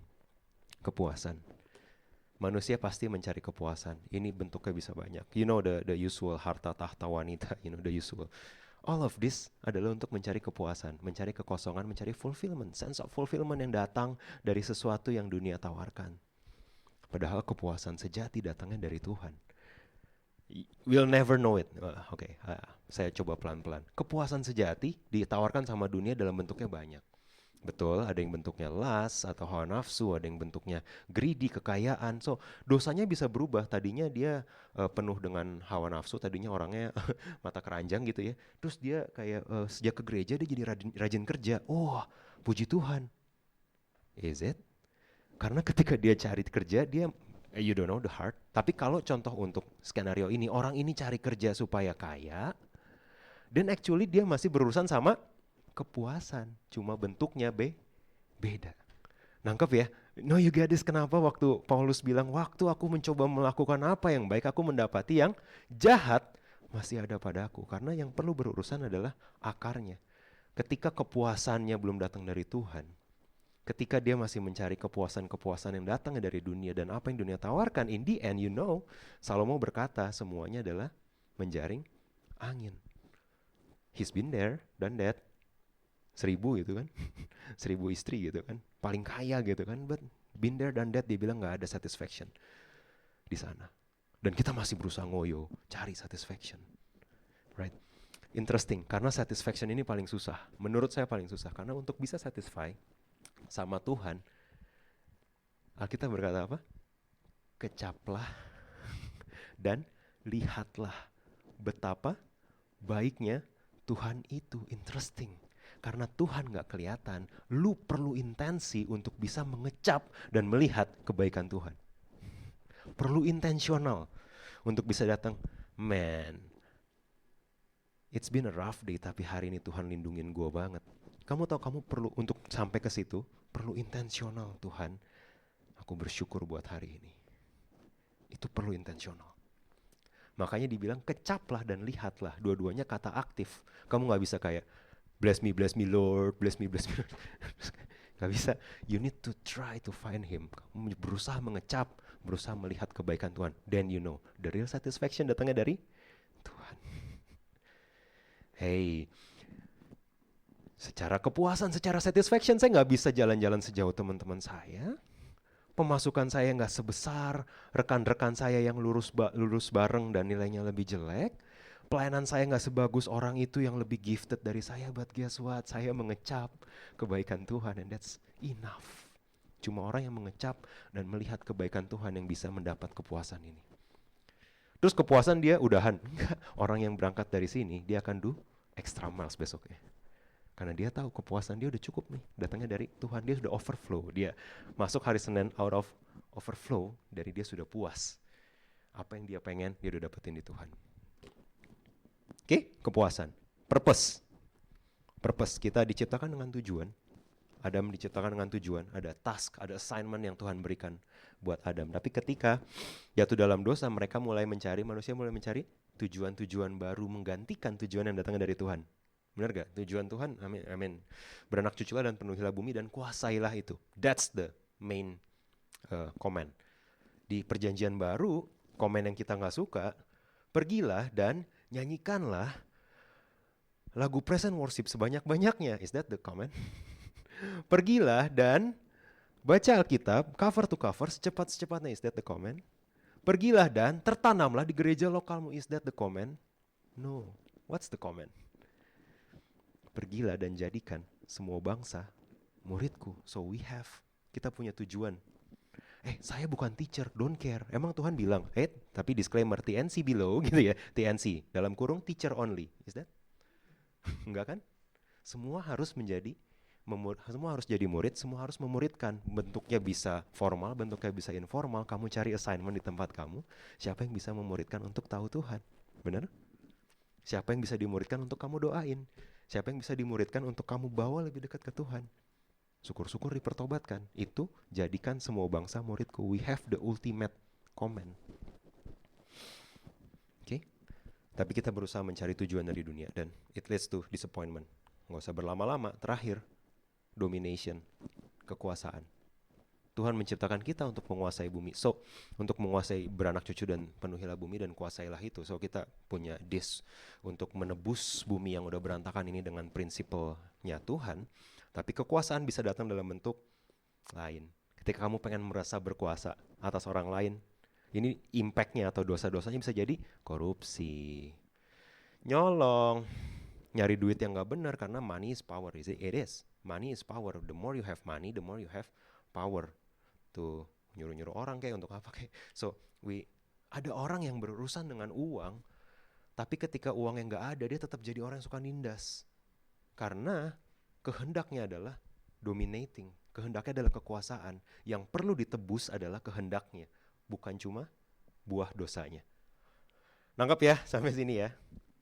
Speaker 1: Manusia pasti mencari kepuasan. Ini bentuknya bisa banyak. You know the usual harta tahta wanita, you know the usual. All of this adalah untuk mencari kepuasan, mencari kekosongan, mencari fulfillment, sense of fulfillment yang datang dari sesuatu yang dunia tawarkan. Padahal kepuasan sejati datangnya dari Tuhan. We'll never know it. Oke, saya coba pelan-pelan. Kepuasan sejati ditawarkan sama dunia dalam bentuknya banyak. Betul, ada yang bentuknya lust atau hawa nafsu, ada yang bentuknya greedy, kekayaan. So, dosanya bisa berubah. Tadinya dia penuh dengan hawa nafsu, tadinya orangnya mata keranjang gitu ya. Terus dia kayak sejak ke gereja dia jadi rajin kerja. Oh, puji Tuhan. Is it? Karena ketika dia cari kerja, dia you don't know the heart. Tapi kalau contoh untuk skenario ini, orang ini cari kerja supaya kaya, dan actually dia masih berurusan sama kepuasan, cuma bentuknya beda. Nangkep ya? No, you get this. Kenapa waktu Paulus bilang, waktu aku mencoba melakukan apa yang baik, aku mendapati yang jahat masih ada padaku. Karena yang perlu berurusan adalah akarnya. Ketika kepuasannya belum datang dari Tuhan, ketika dia masih mencari kepuasan-kepuasan yang datang dari dunia dan apa yang dunia tawarkan, in the end, you know, Salomo berkata semuanya adalah menjaring angin. He's been there, done that. 1000 gitu kan, 1000 istri gitu kan, paling kaya gitu kan, but been there done that, dia bilang gak ada satisfaction di sana. Dan kita masih berusaha ngoyo, cari satisfaction, right? Interesting, karena satisfaction ini paling susah, menurut saya paling susah, karena untuk bisa satisfy sama Tuhan, Alkitab berkata apa? Kecaplah dan lihatlah betapa baiknya Tuhan itu. Interesting. Karena Tuhan gak kelihatan, lu perlu intensi untuk bisa mengecap dan melihat kebaikan Tuhan. perlu intentional untuk bisa datang. Man, it's been a rough day, tapi hari ini Tuhan lindungin gue banget. Kamu tahu kamu perlu untuk sampai ke situ, perlu intentional. Tuhan, aku bersyukur buat hari ini. Itu perlu intentional. Makanya dibilang kecaplah dan lihatlah. Dua-duanya kata aktif. Kamu gak bisa kayak bless me Lord, bless me Lord. Gak bisa. You need to try to find him. Kamu berusaha mengecap, berusaha melihat kebaikan Tuhan. Then you know, the real satisfaction datangnya dari Tuhan. Hey, secara kepuasan, secara satisfaction, saya gak bisa jalan-jalan sejauh teman-teman saya. Pemasukan saya nggak sebesar rekan-rekan saya yang lulus bareng dan nilainya lebih jelek. Pelayanan saya nggak sebagus orang itu yang lebih gifted dari saya. But guess what? Saya mengecap kebaikan Tuhan and that's enough. Cuma orang yang mengecap dan melihat kebaikan Tuhan yang bisa mendapat kepuasan ini. Terus kepuasan dia udahan. Enggak. Orang yang berangkat dari sini dia akan do extra miles besoknya. Karena dia tahu kepuasan dia udah cukup nih. Datangnya dari Tuhan, dia sudah overflow. Dia masuk hari Senin out of overflow, dari dia sudah puas. Apa yang dia pengen, dia udah dapetin di Tuhan. Oke, kepuasan. Purpose. Purpose, kita diciptakan dengan tujuan. Adam diciptakan dengan tujuan. Ada task, ada assignment yang Tuhan berikan buat Adam. Tapi ketika jatuh dalam dosa, manusia mulai mencari tujuan-tujuan baru menggantikan tujuan yang datang dari Tuhan. Benar gak? Tujuan Tuhan, amin. Beranak cuculah dan penuhilah bumi dan kuasailah itu. That's the main command. Di perjanjian baru, command yang kita gak suka, pergilah dan nyanyikanlah lagu praise and worship sebanyak-banyaknya. Is that the command? Pergilah dan baca Alkitab, cover to cover, secepat-cepatnya. Is that the command? Pergilah dan tertanamlah di gereja lokalmu. Is that the command? No. What's the command? Pergilah dan jadikan semua bangsa muridku. So kita punya tujuan. Saya bukan teacher, don't care. Emang Tuhan bilang, tapi disclaimer TNC below gitu ya. TNC, dalam kurung teacher only. Is that? Enggak kan? Semua harus jadi murid, semua harus memuridkan. Bentuknya bisa formal, bentuknya bisa informal. Kamu cari assignment di tempat kamu. Siapa yang bisa memuridkan untuk tahu Tuhan? Benar? Siapa yang bisa dimuridkan untuk kamu doain? Siapa yang bisa dimuridkan untuk kamu bawa lebih dekat ke Tuhan? Syukur-syukur dipertobatkan. Itu jadikan semua bangsa muridku. We have the ultimate command. Oke? Tapi kita berusaha mencari tujuan dari dunia dan it leads to disappointment. Nggak usah berlama-lama. Terakhir, domination, kekuasaan. Tuhan menciptakan kita untuk menguasai bumi. So, untuk menguasai beranak cucu dan penuhilah bumi dan kuasailah itu. So, kita punya untuk menebus bumi yang udah berantakan ini dengan prinsipnya Tuhan. Tapi kekuasaan bisa datang dalam bentuk lain. Ketika kamu pengen merasa berkuasa atas orang lain, ini impact-nya atau dosa-dosanya bisa jadi korupsi, nyolong, nyari duit yang gak benar karena money is power. It is. Money is power. The more you have money, the more you have power. Tuh, nyuruh-nyuruh orang kayak untuk apa kayak. So, ada orang yang berurusan dengan uang, tapi ketika uang yang gak ada, dia tetap jadi orang yang suka nindas. Karena kehendaknya adalah dominating. Kehendaknya adalah kekuasaan. Yang perlu ditebus adalah kehendaknya, bukan cuma buah dosanya. Nangkep ya sampai sini ya?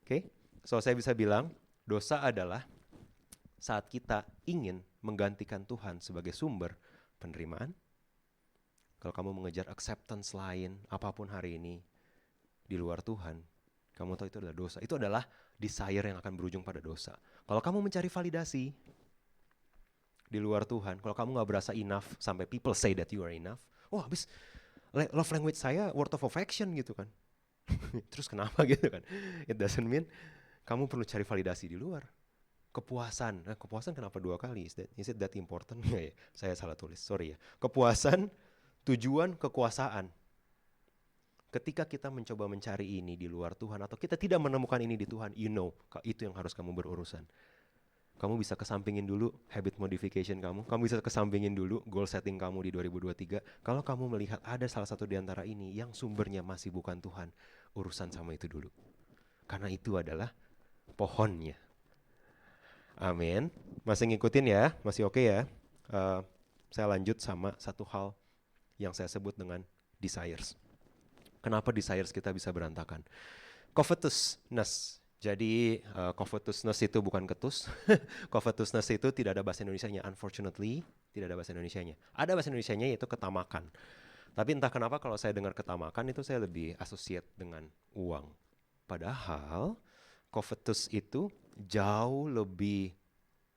Speaker 1: Oke? So, saya bisa bilang, dosa adalah saat kita ingin menggantikan Tuhan sebagai sumber penerimaan. Kalau kamu mengejar acceptance lain, apapun hari ini, di luar Tuhan, kamu tahu itu adalah dosa. Itu adalah desire yang akan berujung pada dosa. Kalau kamu mencari validasi di luar Tuhan, kalau kamu gak berasa enough, sampai people say that you are enough, habis love language saya word of affection gitu kan. Terus kenapa gitu kan? It doesn't mean kamu perlu cari validasi di luar. Kepuasan. Nah, kepuasan kenapa 2 kali? Is it that important? Ya, saya salah tulis. Sorry ya. Kepuasan, tujuan, kekuasaan. Ketika kita mencoba mencari ini di luar Tuhan atau kita tidak menemukan ini di Tuhan, itu yang harus kamu berurusan. Kamu bisa kesampingin dulu habit modification kamu. Kamu bisa kesampingin dulu goal setting kamu di 2023. Kalau kamu melihat ada salah satu di antara ini yang sumbernya masih bukan Tuhan, urusan sama itu dulu. Karena itu adalah pohonnya. Amin. Masih ngikutin ya? Masih oke ya? Saya lanjut sama satu hal yang saya sebut dengan desires. Kenapa desires kita bisa berantakan? Covetousness. Jadi covetousness itu bukan ketus. Covetousness itu tidak ada bahasa Indonesianya. Unfortunately, tidak ada bahasa Indonesianya. Ada bahasa Indonesianya yaitu ketamakan. Tapi entah kenapa kalau saya dengar ketamakan itu saya lebih associate dengan uang. Padahal covetous itu jauh lebih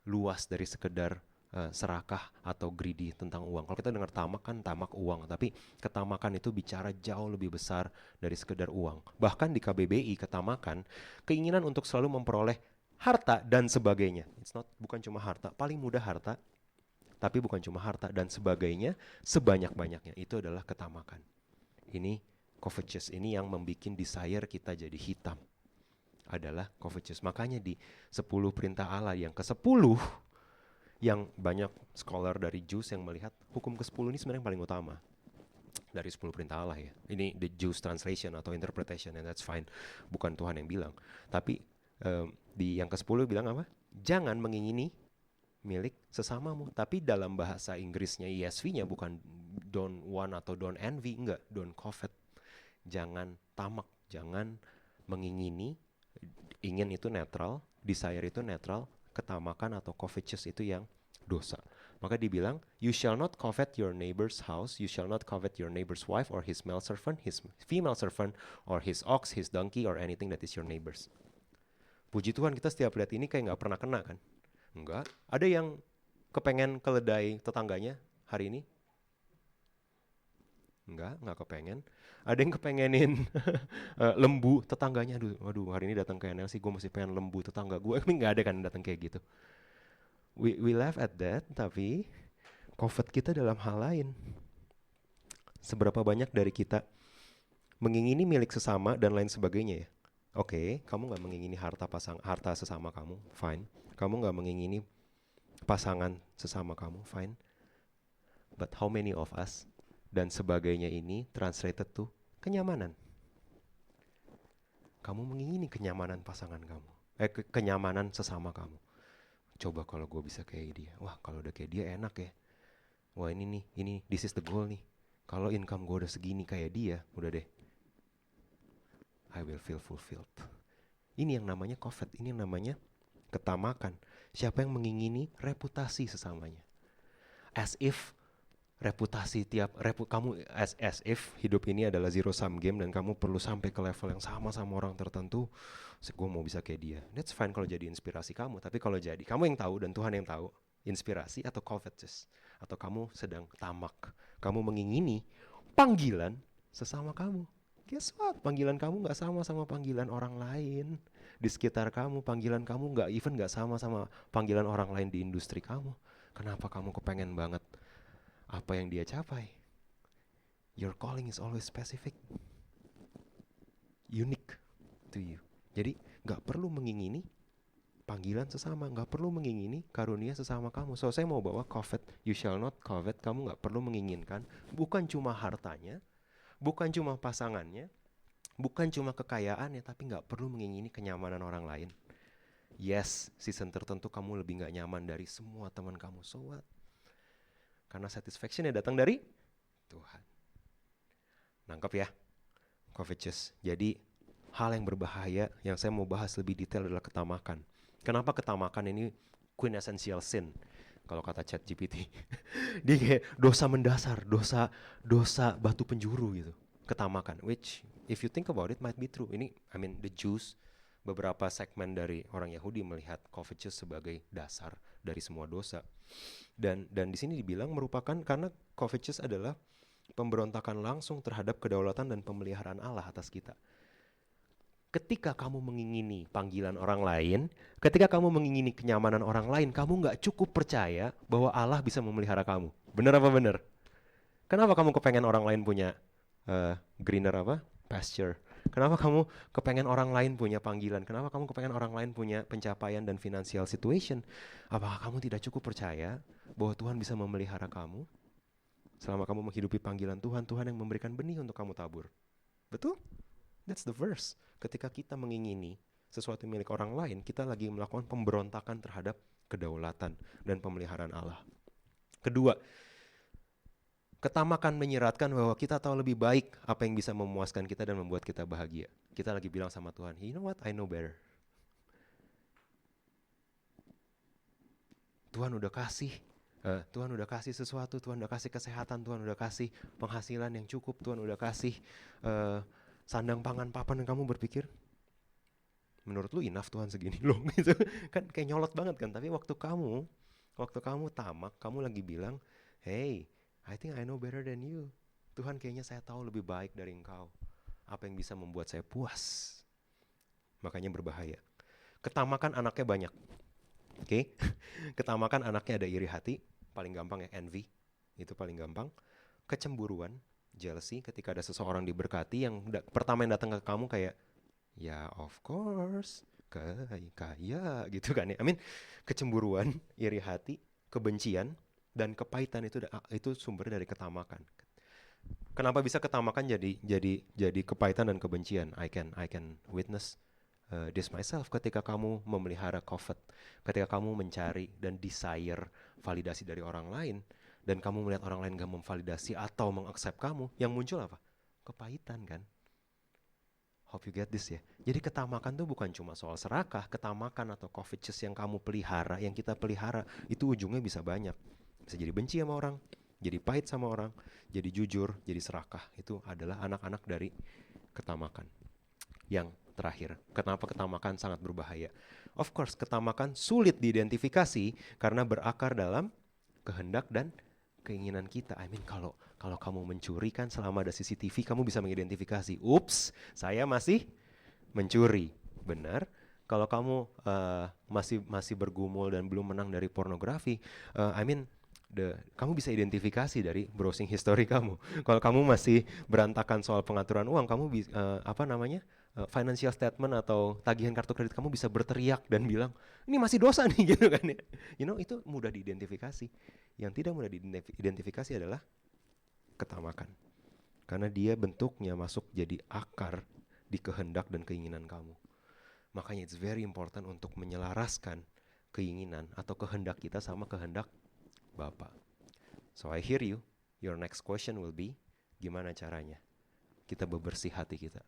Speaker 1: luas dari sekedar serakah atau greedy tentang uang. Kalau kita dengar tamak kan tamak uang, tapi ketamakan itu bicara jauh lebih besar dari sekedar uang. Bahkan di KBBI ketamakan keinginan untuk selalu memperoleh harta dan sebagainya. Bukan cuma harta, paling mudah harta, tapi bukan cuma harta dan sebagainya sebanyak-banyaknya. Itu adalah ketamakan. Ini covetous, ini yang membuat desire kita jadi hitam. Adalah covetous. Makanya di 10 perintah Allah yang ke-10, yang banyak scholar dari Jews yang melihat hukum ke-10 ini sebenarnya yang paling utama dari 10 perintah Allah ya. Ini the Jews translation atau interpretation, and that's fine. Bukan Tuhan yang bilang. Tapi di yang ke-10 bilang apa? Jangan mengingini milik sesamamu. Tapi dalam bahasa Inggrisnya ESV-nya bukan don't want atau don't envy, enggak, don't covet. Jangan tamak, jangan mengingini. Ingin itu netral, desire itu netral, ketamakan atau covetous itu yang dosa. Maka dibilang, you shall not covet your neighbor's house, you shall not covet your neighbor's wife or his male servant, his female servant, or his ox, his donkey, or anything that is your neighbor's. Puji Tuhan kita setiap lihat ini kayak gak pernah kena kan? Enggak. Ada yang kepengen keledai tetangganya hari ini? Enggak kepengen. Ada yang kepengenin lembu tetangganya. Aduh, hari ini datang ke NLC gue masih pengen lembu tetangga gue. Ini nggak ada kan datang kayak gitu. We laugh at that, tapi covet kita dalam hal lain. Seberapa banyak dari kita mengingini milik sesama dan lain sebagainya ya? Oke, kamu nggak mengingini harta sesama kamu, fine. Kamu nggak mengingini pasangan sesama kamu, fine. But how many of us dan sebagainya ini translated to kenyamanan. Kamu mengingini kenyamanan pasangan kamu, kenyamanan sesama kamu. Coba kalau gue bisa kayak dia, wah kalau udah kayak dia enak ya. Wah ini this is the goal nih. Kalau income gue udah segini kayak dia, udah deh, I will feel fulfilled. Ini yang namanya covet, ini yang namanya ketamakan. Siapa yang mengingini reputasi sesamanya? As if reputasi kamu as if hidup ini adalah zero sum game dan kamu perlu sampai ke level yang sama orang tertentu. Gue mau bisa kayak dia. That's fine kalau jadi inspirasi kamu. Tapi kalau jadi kamu yang tahu dan Tuhan yang tahu, inspirasi atau covetous, atau kamu sedang tamak, kamu mengingini panggilan sesama kamu. Guess what? Panggilan kamu gak sama panggilan orang lain di sekitar kamu. Panggilan kamu gak sama panggilan orang lain di industri kamu. Kenapa kamu kepengen banget apa yang dia capai? Your calling is always specific, unique to you. Jadi gak perlu mengingini panggilan sesama, gak perlu mengingini karunia sesama kamu. So saya mau bawa covet, you shall not covet. Kamu gak perlu menginginkan bukan cuma hartanya, bukan cuma pasangannya, bukan cuma kekayaannya, tapi gak perlu mengingini kenyamanan orang lain. Yes, season tertentu kamu lebih gak nyaman dari semua teman kamu. So what? Karena satisfaction-nya datang dari Tuhan. Nangkep ya? Covetous. Jadi hal yang berbahaya yang saya mau bahas lebih detail adalah ketamakan. Kenapa ketamakan ini quintessential sin? Kalau kata ChatGPT. Dia kayak dosa mendasar, dosa batu penjuru gitu. Ketamakan, which if you think about it might be true. Ini the Jews, beberapa segmen dari orang Yahudi melihat covetous sebagai dasar dari semua dosa. Dan di sini dibilang merupakan karena covetous adalah pemberontakan langsung terhadap kedaulatan dan pemeliharaan Allah atas kita. Ketika kamu mengingini panggilan orang lain, ketika kamu mengingini kenyamanan orang lain, kamu gak cukup percaya bahwa Allah bisa memelihara kamu. Bener apa bener? Kenapa kamu kepengen orang lain punya greener pasture? Kenapa kamu kepengen orang lain punya panggilan? Kenapa kamu kepengen orang lain punya pencapaian dan financial situation? Apakah kamu tidak cukup percaya bahwa Tuhan bisa memelihara kamu? Selama kamu menghidupi panggilan Tuhan, Tuhan yang memberikan benih untuk kamu tabur. Betul? That's the verse. Ketika kita mengingini sesuatu milik orang lain, kita lagi melakukan pemberontakan terhadap kedaulatan dan pemeliharaan Allah. Kedua, Ketamakan menyiratkan bahwa kita tahu lebih baik apa yang bisa memuaskan kita dan membuat kita bahagia. Kita lagi bilang sama Tuhan, you know what, I know better. Tuhan udah kasih, Tuhan udah kasih sesuatu, Tuhan udah kasih kesehatan, Tuhan udah kasih penghasilan yang cukup, Tuhan udah kasih sandang pangan papan, dan kamu berpikir, menurut lu enough Tuhan segini loh, gitu kan, kayak nyolot banget kan. Tapi waktu kamu tamak, kamu lagi bilang, hey, I think I know better than you. Tuhan, kayaknya saya tahu lebih baik dari engkau. Apa yang bisa membuat saya puas? Makanya berbahaya. Ketamakan anaknya banyak. Oke? Ketamakan anaknya ada iri hati, paling gampang ya envy. Itu paling gampang. Kecemburuan, jealousy, ketika ada seseorang diberkati yang pertama yang datang ke kamu kayak, ya of course, kaya gitu kan ya. I mean, kecemburuan, iri hati, kebencian, dan kepahitan itu sumber dari ketamakan. Kenapa bisa ketamakan jadi kepahitan dan kebencian? I can witness this myself. Ketika kamu memelihara covet, ketika kamu mencari dan desire validasi dari orang lain, dan kamu melihat orang lain gak memvalidasi atau mengaccept kamu, yang muncul apa? Kepahitan kan? Hope you get this ya. Jadi ketamakan tuh bukan cuma soal serakah. Ketamakan atau covetous yang kamu pelihara, yang kita pelihara, itu ujungnya bisa banyak. Bisa jadi benci sama orang, jadi pahit sama orang, jadi jujur, jadi serakah. Itu adalah anak-anak dari ketamakan. Yang terakhir, kenapa ketamakan sangat berbahaya? Of course, ketamakan sulit diidentifikasi karena berakar dalam kehendak dan keinginan kita. I mean, kalau kamu mencuri kan, selama ada CCTV kamu bisa mengidentifikasi. Ups, saya masih mencuri. Benar. Kalau kamu masih bergumul dan belum menang dari pornografi, kamu bisa identifikasi dari browsing history kamu. Kalau kamu masih berantakan soal pengaturan uang, kamu financial statement atau tagihan kartu kredit kamu bisa berteriak dan bilang, ini masih dosa nih, gitu kan ya. Itu mudah diidentifikasi. Yang tidak mudah diidentifikasi adalah ketamakan. Karena dia bentuknya masuk jadi akar di kehendak dan keinginan kamu. Makanya it's very important untuk menyelaraskan keinginan atau kehendak kita sama kehendak Bapa. So I hear you. Your next question will be, gimana caranya kita bebersih hati kita?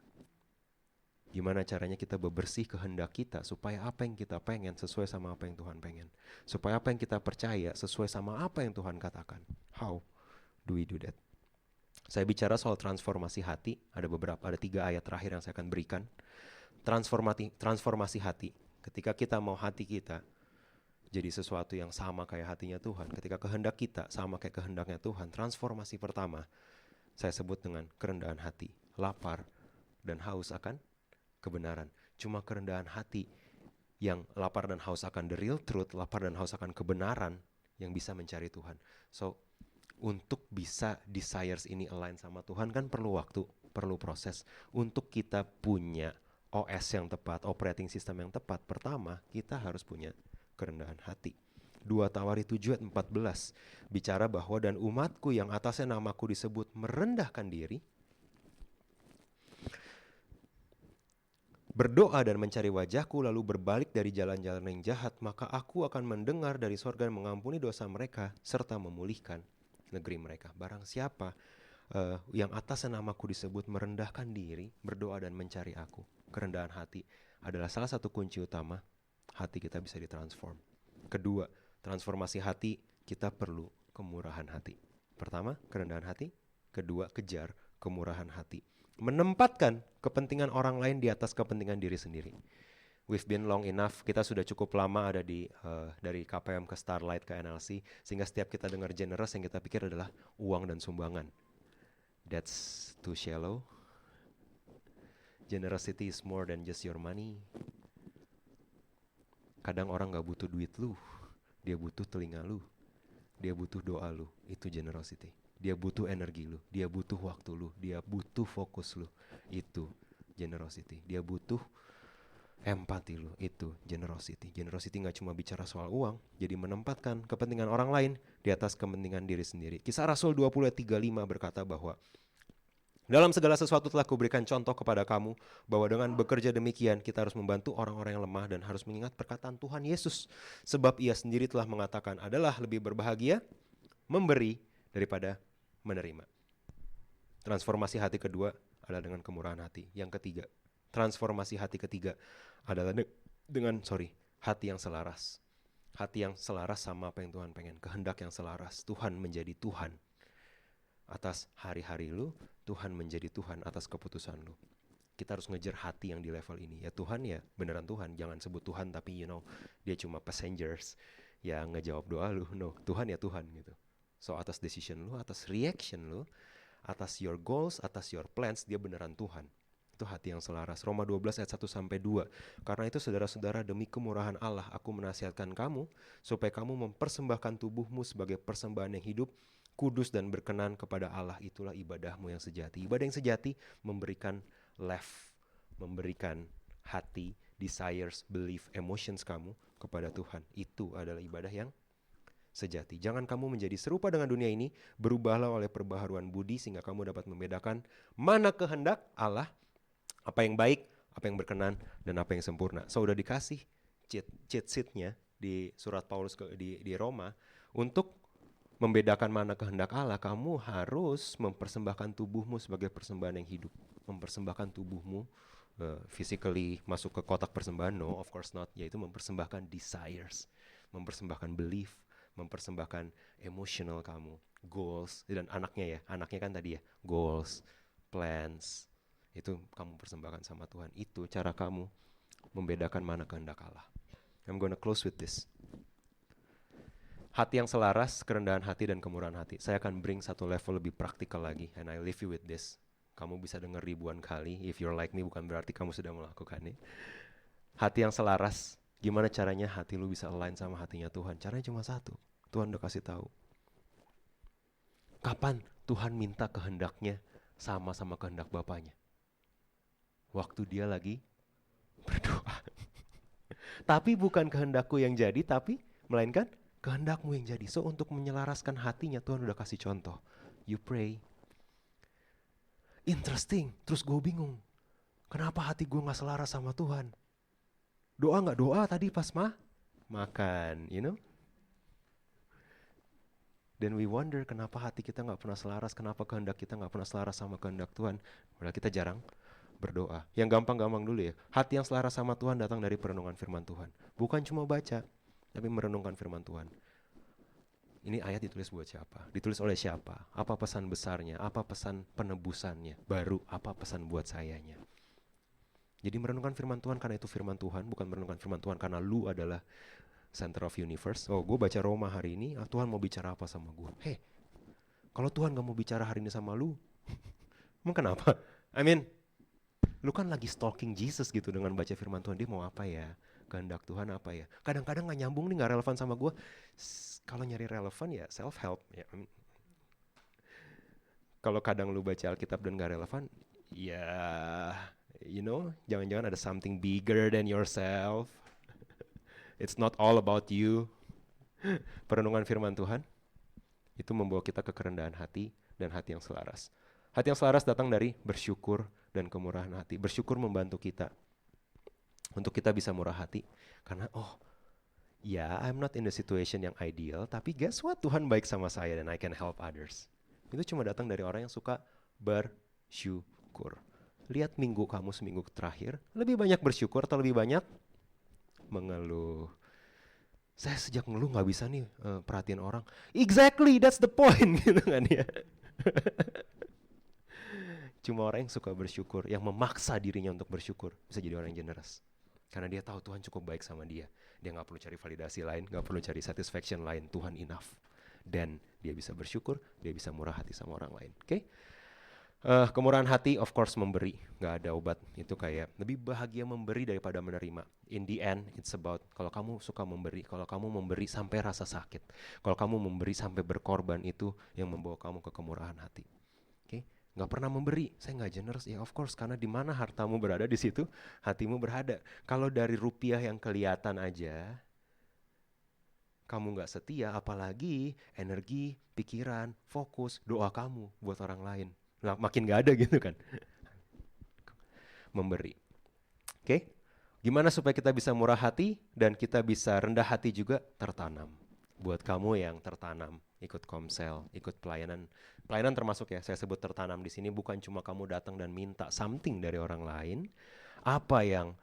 Speaker 1: Gimana caranya kita bebersih kehendak kita supaya apa yang kita pengen sesuai sama apa yang Tuhan pengen. Supaya apa yang kita percaya sesuai sama apa yang Tuhan katakan. How do we do that? Saya bicara soal transformasi hati, ada 3 ayat terakhir yang saya akan berikan. Transformasi hati. Ketika kita mau hati kita jadi sesuatu yang sama kayak hatinya Tuhan, ketika kehendak kita sama kayak kehendaknya Tuhan, transformasi pertama saya sebut dengan kerendahan hati, lapar dan haus akan kebenaran. Cuma kerendahan hati yang lapar dan haus akan the real truth, lapar dan haus akan kebenaran, yang bisa mencari Tuhan. So, untuk bisa desires ini align sama Tuhan kan perlu waktu, perlu proses. Untuk kita punya OS yang tepat, operating system yang tepat, pertama kita harus punya kerendahan hati. 2 Tawari 7 ayat 14 bicara bahwa dan umatku yang atasnya namaku disebut merendahkan diri, berdoa dan mencari wajahku, lalu berbalik dari jalan-jalan yang jahat, maka aku akan mendengar dari sorga dan mengampuni dosa mereka serta memulihkan negeri mereka. Barang siapa yang atasnya namaku disebut merendahkan diri, berdoa dan mencari aku, kerendahan hati adalah salah satu kunci utama hati kita bisa ditransform. Kedua, transformasi hati, kita perlu kemurahan hati. Pertama, kerendahan hati. Kedua, kejar kemurahan hati. Menempatkan kepentingan orang lain di atas kepentingan diri sendiri. We've been long enough, kita sudah cukup lama ada dari KPM ke Starlight ke NLC, sehingga setiap kita dengar generous yang kita pikir adalah uang dan sumbangan. That's too shallow. Generosity is more than just your money. Kadang orang gak butuh duit lu, dia butuh telinga lu, dia butuh doa lu, itu generosity. Dia butuh energi lu, dia butuh waktu lu, dia butuh fokus lu, itu generosity. Dia butuh empati lu, itu generosity. Generosity gak cuma bicara soal uang, jadi menempatkan kepentingan orang lain di atas kepentingan diri sendiri. Kisah Rasul 20 ayat 35 berkata bahwa dalam segala sesuatu telah kuberikan contoh kepada kamu, bahwa dengan bekerja demikian kita harus membantu orang-orang yang lemah dan harus mengingat perkataan Tuhan Yesus. Sebab ia sendiri telah mengatakan, adalah lebih berbahagia memberi daripada menerima. Transformasi hati kedua adalah dengan kemurahan hati. Yang ketiga, transformasi hati ketiga adalah dengan hati yang selaras. Hati yang selaras sama apa yang Tuhan pengen. Kehendak yang selaras. Tuhan menjadi Tuhan atas hari-hari lu. Tuhan menjadi Tuhan atas keputusan lu. Kita harus ngejar hati yang di level ini. Ya Tuhan ya beneran Tuhan. Jangan sebut Tuhan tapi dia cuma passengers yang ngejawab doa lu. No, Tuhan ya Tuhan gitu. So atas decision lu, atas reaction lu, atas your goals, atas your plans, dia beneran Tuhan. Itu hati yang selaras. Roma 12 ayat 1-2. Karena itu saudara-saudara, demi kemurahan Allah aku menasihatkan kamu supaya kamu mempersembahkan tubuhmu sebagai persembahan yang hidup, kudus dan berkenan kepada Allah. Itulah ibadahmu yang sejati. Ibadah yang sejati memberikan memberikan hati, desires, belief, emotions kamu kepada Tuhan. Itu adalah ibadah yang sejati. Jangan kamu menjadi serupa dengan dunia ini, berubahlah oleh perbaharuan budi sehingga kamu dapat membedakan mana kehendak Allah, apa yang baik, apa yang berkenan, dan apa yang sempurna. So udah dikasih cheat sheet-nya di surat Paulus di Roma. Untuk membedakan mana kehendak Allah, kamu harus mempersembahkan tubuhmu sebagai persembahan yang hidup. Mempersembahkan tubuhmu physically masuk ke kotak persembahan, no of course not, yaitu mempersembahkan desires, mempersembahkan belief, mempersembahkan emotional kamu, goals, dan anaknya kan tadi ya, goals, plans, itu kamu persembahkan sama Tuhan. Itu cara kamu membedakan mana kehendak Allah. I'm gonna close with this. Hati yang selaras, kerendahan hati dan kemurahan hati. Saya akan bring satu level lebih praktikal lagi, and I leave you with this. Kamu bisa dengar ribuan kali. If you're like me, bukan berarti kamu sudah melakukannya. Hati yang selaras. Gimana caranya hati lu bisa align sama hatinya Tuhan? Caranya cuma satu. Tuhan udah kasih tahu. Kapan Tuhan minta kehendaknya sama kehendak Bapaknya? Waktu dia lagi berdoa. Tapi bukan kehendakku yang jadi, tapi melainkan kehendakmu yang jadi. So untuk menyelaraskan hatinya, Tuhan udah kasih contoh. You pray. Interesting. Terus gue bingung. Kenapa hati gue gak selaras sama Tuhan? Doa gak doa tadi pas makan, Dan we wonder kenapa hati kita gak pernah selaras, kenapa kehendak kita gak pernah selaras sama kehendak Tuhan. Padahal kita jarang berdoa. Yang gampang-gampang dulu ya. Hati yang selaras sama Tuhan datang dari perenungan firman Tuhan. Bukan cuma baca, tapi merenungkan firman Tuhan. Ini ayat ditulis buat siapa? Ditulis oleh siapa? Apa pesan besarnya? Apa pesan penebusannya? Baru apa pesan buat sayanya? Jadi merenungkan firman Tuhan karena itu firman Tuhan, bukan merenungkan firman Tuhan karena lu adalah center of universe. Oh, gue baca Roma hari ini, Tuhan mau bicara apa sama gue? Hey, kalau Tuhan gak mau bicara hari ini sama lu, emang kenapa? Lu kan lagi stalking Jesus gitu dengan baca firman Tuhan. Dia mau apa ya? Kehendak Tuhan apa ya? Kadang-kadang gak nyambung nih, gak relevan sama gue. Kalau nyari relevan ya self-help ya. Kalau kadang lu baca Alkitab dan gak relevan, ya jangan-jangan ada something bigger than yourself. It's not all about you. Perenungan firman Tuhan itu membawa kita ke kerendahan hati dan hati yang selaras. Hati yang selaras datang dari bersyukur dan kemurahan hati. Bersyukur membantu kita untuk kita bisa murah hati. Karena I'm not in the situation yang ideal, tapi guess what? Tuhan baik sama saya dan I can help others. Itu cuma datang dari orang yang suka bersyukur. Lihat minggu kamu seminggu terakhir, lebih banyak bersyukur atau lebih banyak mengeluh? Saya sejak ngeluh gak bisa nih perhatiin orang. Exactly, that's the point gitu kan ya. Cuma orang yang suka bersyukur, yang memaksa dirinya untuk bersyukur, bisa jadi orang yang generous. Karena dia tahu Tuhan cukup baik sama dia. Dia gak perlu cari validasi lain, gak perlu cari satisfaction lain. Tuhan enough. Dan dia bisa bersyukur, dia bisa murah hati sama orang lain. Oke? Kemurahan hati of course memberi. Gak ada obat. Itu kayak lebih bahagia memberi daripada menerima. In the end, it's about kalau kamu suka memberi, kalau kamu memberi sampai rasa sakit, kalau kamu memberi sampai berkorban, itu yang membawa kamu ke kemurahan hati. Oke? Gak pernah memberi, saya gak generous. Ya of course, karena di mana hartamu berada, di situ hatimu berada. Kalau dari rupiah yang kelihatan aja kamu gak setia, apalagi energi, pikiran, fokus, doa kamu buat orang lain. Nah, makin gak ada gitu kan. Memberi. Oke? Gimana supaya kita bisa murah hati dan kita bisa rendah hati juga? Tertanam. Buat kamu yang tertanam, ikut komsel, ikut pelayanan. Pelayanan termasuk ya, saya sebut tertanam di sini bukan cuma kamu datang dan minta something dari orang lain. Apa yang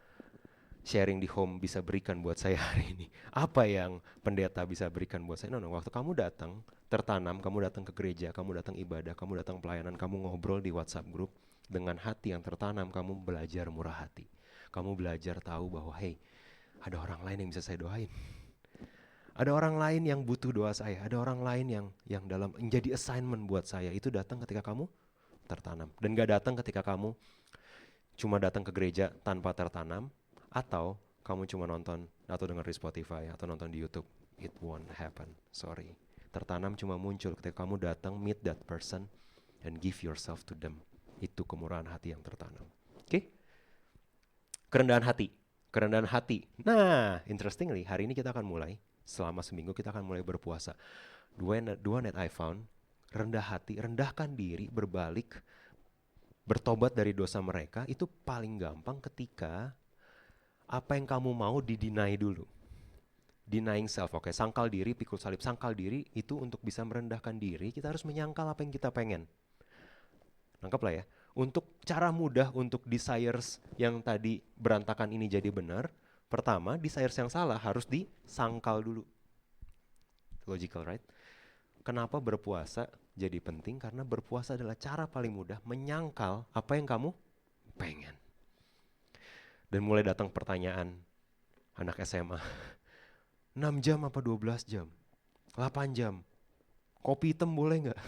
Speaker 1: sharing di home bisa berikan buat saya hari ini? Apa yang pendeta bisa berikan buat saya? No, waktu kamu datang, tertanam, kamu datang ke gereja, kamu datang ibadah, kamu datang pelayanan, kamu ngobrol di WhatsApp group, dengan hati yang tertanam, kamu belajar murah hati. Kamu belajar tahu bahwa, hey, ada orang lain yang bisa saya doain. Ada orang lain yang butuh doa saya. Ada orang lain yang dalam menjadi assignment buat saya. Itu datang ketika kamu tertanam. Dan gak datang ketika kamu cuma datang ke gereja tanpa tertanam. Atau kamu cuma nonton atau dengar di Spotify atau nonton di YouTube. It won't happen. Sorry. Tertanam cuma muncul ketika kamu datang, meet that person, and give yourself to them. Itu kemurahan hati yang tertanam. Oke? Kerendahan hati. Kerendahan hati. Nah, interestingly, hari ini kita akan mulai. Selama seminggu kita akan mulai berpuasa. Dua net I found, rendah hati, rendahkan diri, berbalik, bertobat dari dosa mereka, itu paling gampang ketika apa yang kamu mau di-deny dulu. Denying self, oke, sangkal diri, pikul salib, sangkal diri, itu untuk bisa merendahkan diri, kita harus menyangkal apa yang kita pengen. Nangkaplah ya. Untuk cara mudah untuk desires yang tadi berantakan ini jadi benar, pertama, desires yang salah harus disangkal dulu. Logical, right? Kenapa berpuasa jadi penting? Karena berpuasa adalah cara paling mudah menyangkal apa yang kamu pengen. Dan mulai datang pertanyaan anak SMA. 6 jam apa 12 jam? 8 jam? Kopi hitam boleh nggak?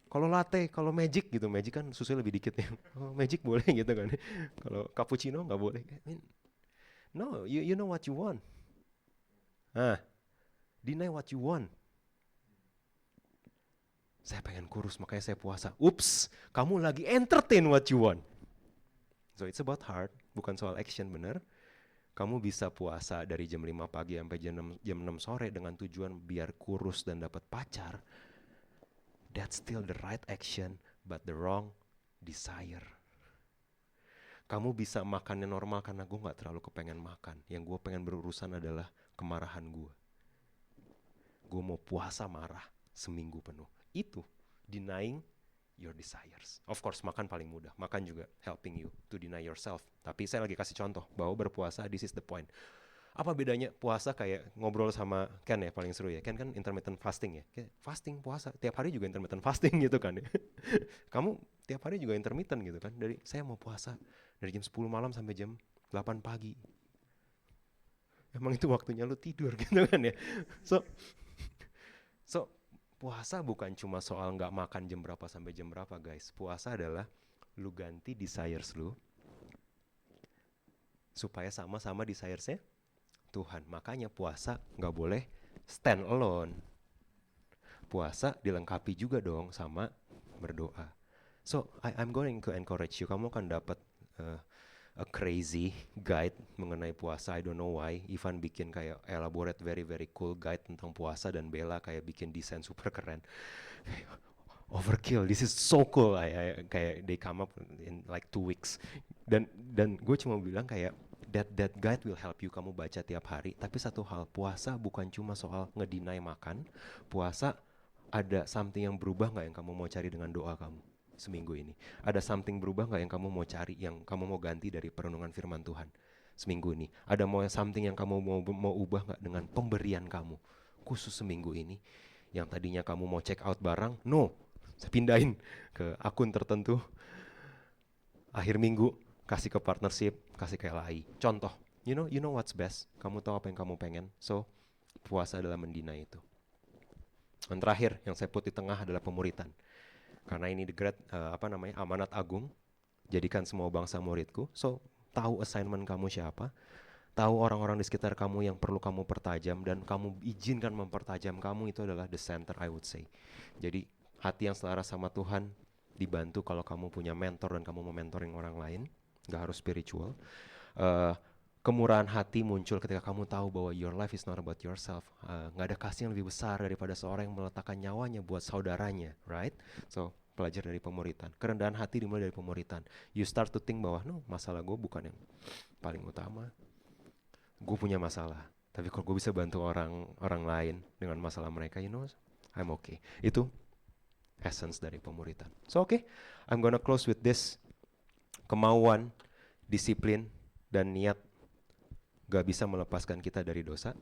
Speaker 1: Kalau latte, kalau magic gitu, magic kan susunya lebih dikit ya. Oh, magic boleh gitu kan. Kalau cappuccino nggak boleh. No, you know what you want. Deny what you want. Saya pengen kurus, makanya saya puasa. Ups, kamu lagi entertain what you want. So it's about heart, bukan soal action, bener. Kamu bisa puasa dari jam 5 pagi sampai jam 6 sore dengan tujuan biar kurus dan dapat pacar. That's still the right action, but the wrong desire. Kamu bisa makannya normal karena gue gak terlalu kepengen makan. Yang gue pengen berurusan adalah kemarahan gue. Gue mau puasa marah seminggu penuh. Itu denying your desires. Of course, makan paling mudah. Makan juga helping you to deny yourself. Tapi saya lagi kasih contoh bahwa berpuasa, this is the point. Apa bedanya puasa kayak ngobrol sama Ken ya, paling seru ya. Ken kan intermittent fasting ya. Kayak fasting, puasa, tiap hari juga intermittent fasting gitu kan ya. Kamu tiap hari juga intermittent gitu kan. Dari saya mau puasa dari jam 10 malam sampai jam 8 pagi. Emang itu waktunya lu tidur gitu kan ya. So puasa bukan cuma soal nggak makan jam berapa sampai jam berapa guys. Puasa adalah lu ganti desires lu supaya sama-sama desires-nya Tuhan. Makanya puasa nggak boleh stand alone. Puasa dilengkapi juga dong sama berdoa. So I'm going to encourage you. Kamu akan dapat a crazy guide mengenai puasa. I don't know why. Ivan bikin kayak elaborate very very cool guide tentang puasa dan Bella kayak bikin desain super keren. Overkill, this is so cool. Kayak they come up in like 2 weeks. Dan gue cuma bilang kayak that guide will help you. Kamu baca tiap hari. Tapi satu hal, puasa bukan cuma soal ngedinai makan. Puasa ada something yang berubah nggak yang kamu mau cari dengan doa kamu seminggu ini? Ada something berubah nggak yang kamu mau cari, yang kamu mau ganti dari perenungan firman Tuhan seminggu ini? Ada something yang kamu mau ubah nggak dengan pemberian kamu khusus seminggu ini? Yang tadinya kamu mau check out barang, no, saya pindahin ke akun tertentu. Akhir minggu kasih ke partnership, kasih ke LAI. Contoh, you know what's best. Kamu tahu apa yang kamu pengen. So puasa adalah mendina itu. Dan terakhir yang saya put di tengah adalah pemuritan. Karena ini the great amanat agung. Jadikan semua bangsa muridku. So tahu assignment kamu siapa. Tahu orang-orang di sekitar kamu yang perlu kamu pertajam. Dan kamu izinkan mempertajam kamu. Itu adalah the center, I would say. Jadi hati yang selaras sama Tuhan dibantu kalau kamu punya mentor dan kamu mau mentoring orang lain. Gak harus spiritual. Kemurahan hati muncul ketika kamu tahu bahwa your life is not about yourself. Gak ada kasih yang lebih besar daripada seorang yang meletakkan nyawanya buat saudaranya, right? So belajar dari pemuritan. Kerendahan hati dimulai dari pemuritan. You start to think bahwa no, masalah gue bukan yang paling utama. Gue punya masalah, Tapi kalau gue bisa bantu orang lain dengan masalah mereka, I'm okay. Itu essence dari pemuritan. So okay, I'm gonna close with this. Kemauan, disiplin, dan niat gak bisa melepaskan kita dari dosa.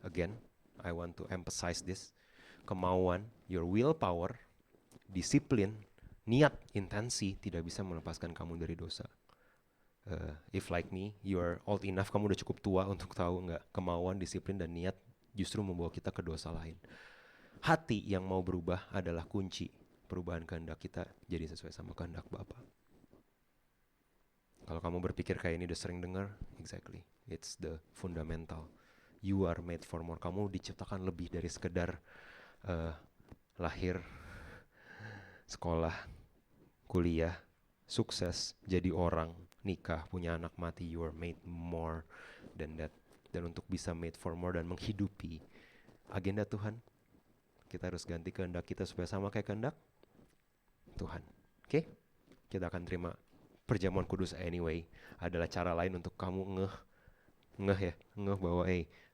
Speaker 1: Again, I want to emphasize this. Kemauan, your willpower, disiplin, niat, intensi tidak bisa melepaskan kamu dari dosa. If like me, you are old enough, kamu udah cukup tua untuk tahu nggak, kemauan, disiplin, dan niat justru membawa kita ke dosa lain. Hati yang mau berubah adalah kunci perubahan kehendak kita jadi sesuai sama kehendak Bapa. Kalau kamu berpikir kayak ini udah sering dengar, exactly, it's the fundamental. You are made for more. Kamu diciptakan lebih dari sekedar lahir, sekolah, kuliah, sukses, jadi orang, nikah, punya anak, mati. You are made more than that. Dan untuk bisa made for more dan menghidupi agenda Tuhan, kita harus ganti kehendak kita supaya sama kayak kehendak Tuhan. Oke? Kita akan terima perjamuan kudus anyway. Adalah cara lain untuk kamu ngeh bahwa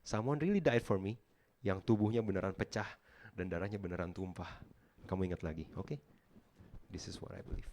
Speaker 1: someone really died for me, yang tubuhnya beneran pecah dan darahnya beneran tumpah. Kamu ingat lagi, oke? This is what I believe.